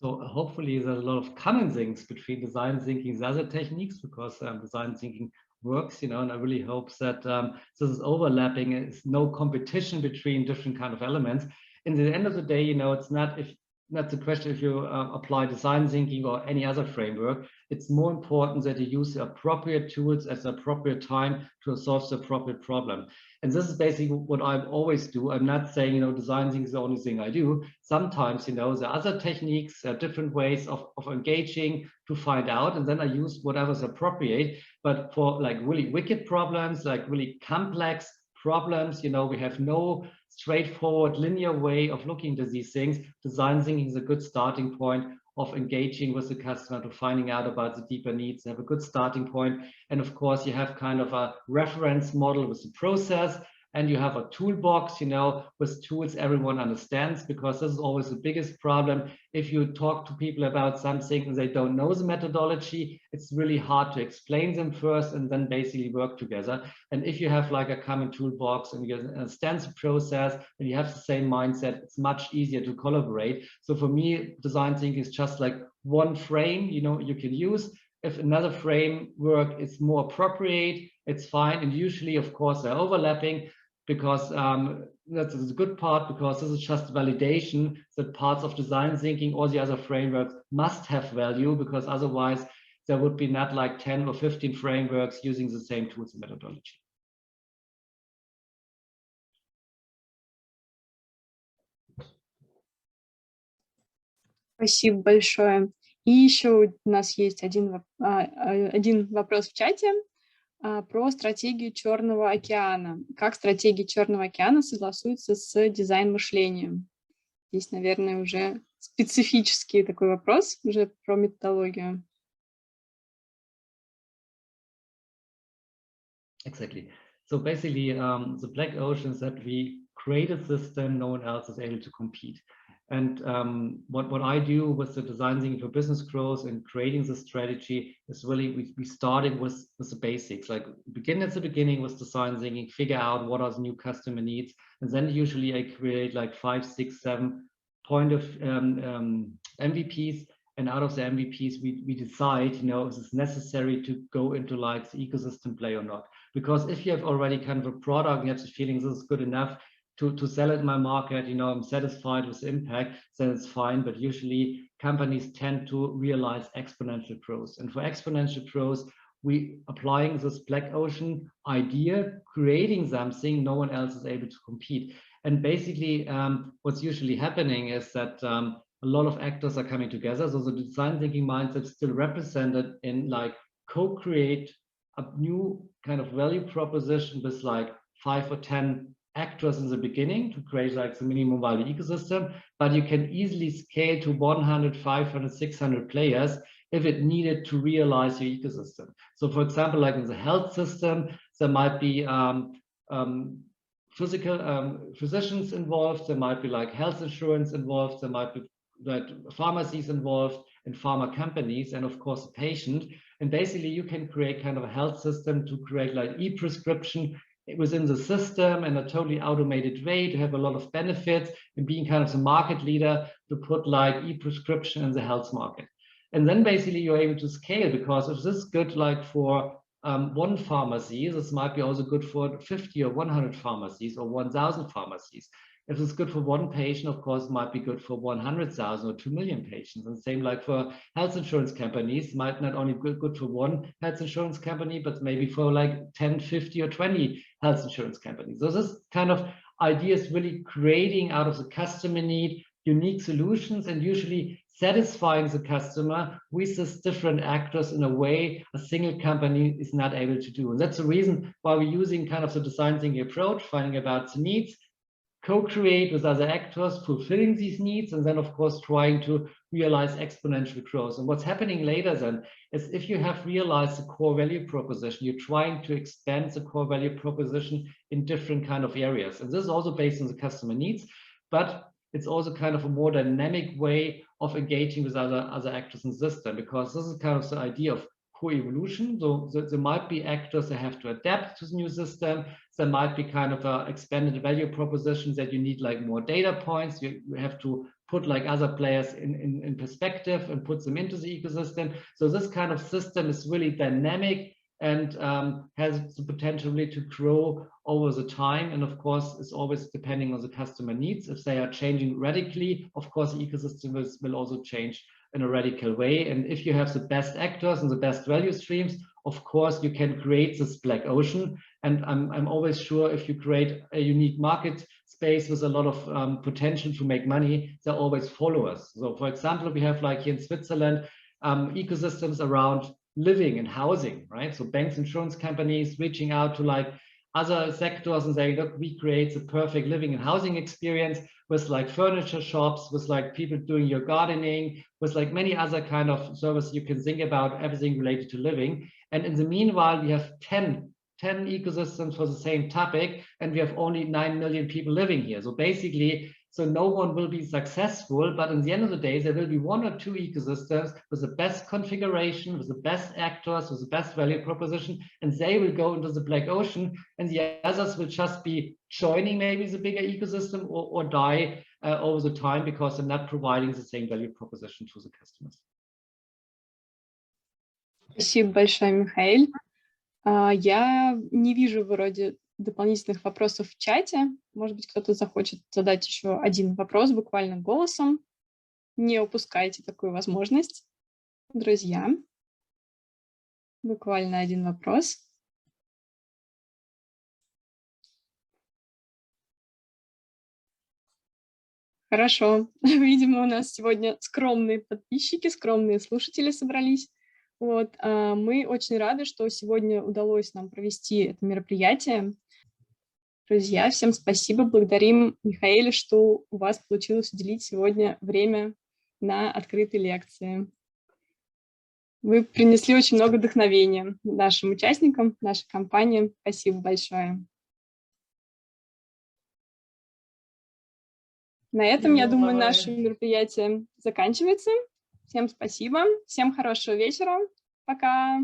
So hopefully there's a lot of common things between design thinking and other techniques, because design thinking works, and I really hope that this is overlapping. It's no competition between different kind of elements. In the end of the day, it's not the question if you apply design thinking or any other framework. It's more important that you use the appropriate tools at the appropriate time to solve the appropriate problem. And this is basically what I always do. I'm not saying, design thinking is the only thing I do. Sometimes, there are other techniques, different ways of engaging to find out, and then I use whatever's appropriate. But for like really wicked problems, like really complex problems. You know, we have no straightforward linear way of looking to these things. Design thinking is a good starting point of engaging with the customer, to finding out about the deeper needs, have a good starting point. And of course, you have kind of a reference model with the process, and you have a toolbox, you know, with tools everyone understands, because this is always the biggest problem. If you talk to people about something and they don't know the methodology, it's really hard to explain them first and then basically work together. And if you have like a common toolbox and you understand the process and you have the same mindset, it's much easier to collaborate. So for me, design thinking is just like one frame, you know, you can use. If another framework is more appropriate, it's fine. And usually, of course, they're overlapping, because that's a good part, because this is just validation that parts of design thinking or the other frameworks must have value, because otherwise there would be not like 10 or 15 frameworks using the same tools and methodology. Спасибо большое. И еще у нас есть один вопрос в чате про стратегию Черного океана. Как стратегия Черного океана согласуется с дизайн-мышлением? Здесь, наверное, уже специфический такой вопрос, уже про методологию. Exactly. So basically, the black ocean is that we create a system no one else is able to compete. And what I do with the design thinking for business growth and creating the strategy is really, we started with the basics, like begin at the beginning with design thinking, figure out what are the new customer needs. And then usually I create like 5, 6, 7 point of MVPs. And out of the MVPs, we decide, you know, is it necessary to go into like the ecosystem play or not? Because if you have already kind of a product, you have the feeling this is good enough to sell it in my market, you know, I'm satisfied with the impact, then it's fine. But usually companies tend to realize exponential growth. And for exponential growth, we applying this black ocean idea, creating something no one else is able to compete. And basically what's usually happening is that a lot of actors are coming together. So the design thinking mindset is still represented in like co-create a new kind of value proposition with like 5 or 10 actors in the beginning to create like the minimum viable ecosystem, but you can easily scale to 100, 500, 600 players if it needed to realize your ecosystem. So for example, like in the health system, there might be physicians involved, there might be like health insurance involved, there might be like pharmacies involved and pharma companies, and of course the patient. And basically you can create kind of a health system to create like e-prescription within the system in a totally automated way, to have a lot of benefits and being kind of the market leader to put like e-prescription in the health market. And then basically you're able to scale, because if this is good like for one pharmacy, this might be also good for 50 or 100 pharmacies or 1,000 pharmacies. If it's good for one patient, of course, it might be good for 100,000 or 2 million patients. And same like for health insurance companies, might not only be good for one health insurance company, but maybe for like 10, 50 or 20 health insurance companies. So this kind of idea is really creating out of the customer need unique solutions, and usually satisfying the customer with these different actors in a way a single company is not able to do. And that's the reason why we're using kind of the design thinking approach, finding about the needs, co-create with other actors, fulfilling these needs, and then of course trying to realize exponential growth. And what's happening later then is, if you have realized the core value proposition, you're trying to expand the core value proposition in different kind of areas. And this is also based on the customer needs, but it's also kind of a more dynamic way of engaging with other actors in the system, because this is kind of the idea of co-evolution. So there might be actors that have to adapt to the new system. There might be kind of a expanded value propositions that you need like more data points. You have to put like other players in perspective and put them into the ecosystem. So this kind of system is really dynamic and has the potential to grow over the time. And of course, it's always depending on the customer needs. If they are changing radically, of course, the ecosystem will also change in a radical way. And if you have the best actors and the best value streams, of course, you can create this black ocean. And I'm always sure if you create a unique market space with a lot of potential to make money, they're always followers. So for example, we have like here in Switzerland, ecosystems around living and housing, right? So banks, insurance companies reaching out to like other sectors and saying, look, we create the perfect living and housing experience with like furniture shops, with like people doing your gardening, with like many other kind of services you can think about, everything related to living. And in the meanwhile, we have 10 ecosystems for the same topic, and we have only 9 million people living here. So basically, so no one will be successful, but in the end of the day, there will be 1 or 2 ecosystems with the best configuration, with the best actors, with the best value proposition, and they will go into the black ocean, and the others will just be joining maybe the bigger ecosystem or die over the time because they're not providing the same value proposition to the customers. Спасибо большое, Михаэль. Я не вижу вроде дополнительных вопросов в чате. Может быть, кто-то захочет задать еще один вопрос буквально голосом. Не упускайте такую возможность, друзья. Буквально один вопрос. Хорошо. Видимо, у нас сегодня скромные подписчики, скромные слушатели собрались. Вот. Мы очень рады, что сегодня удалось нам провести это мероприятие. Друзья, всем спасибо. Благодарим Михаэля, что у вас получилось уделить сегодня время на открытой лекции. Вы принесли очень много вдохновения нашим участникам, нашей компании. Спасибо большое. На этом, я думаю, наше мероприятие заканчивается. Всем спасибо. Всем хорошего вечера. Пока.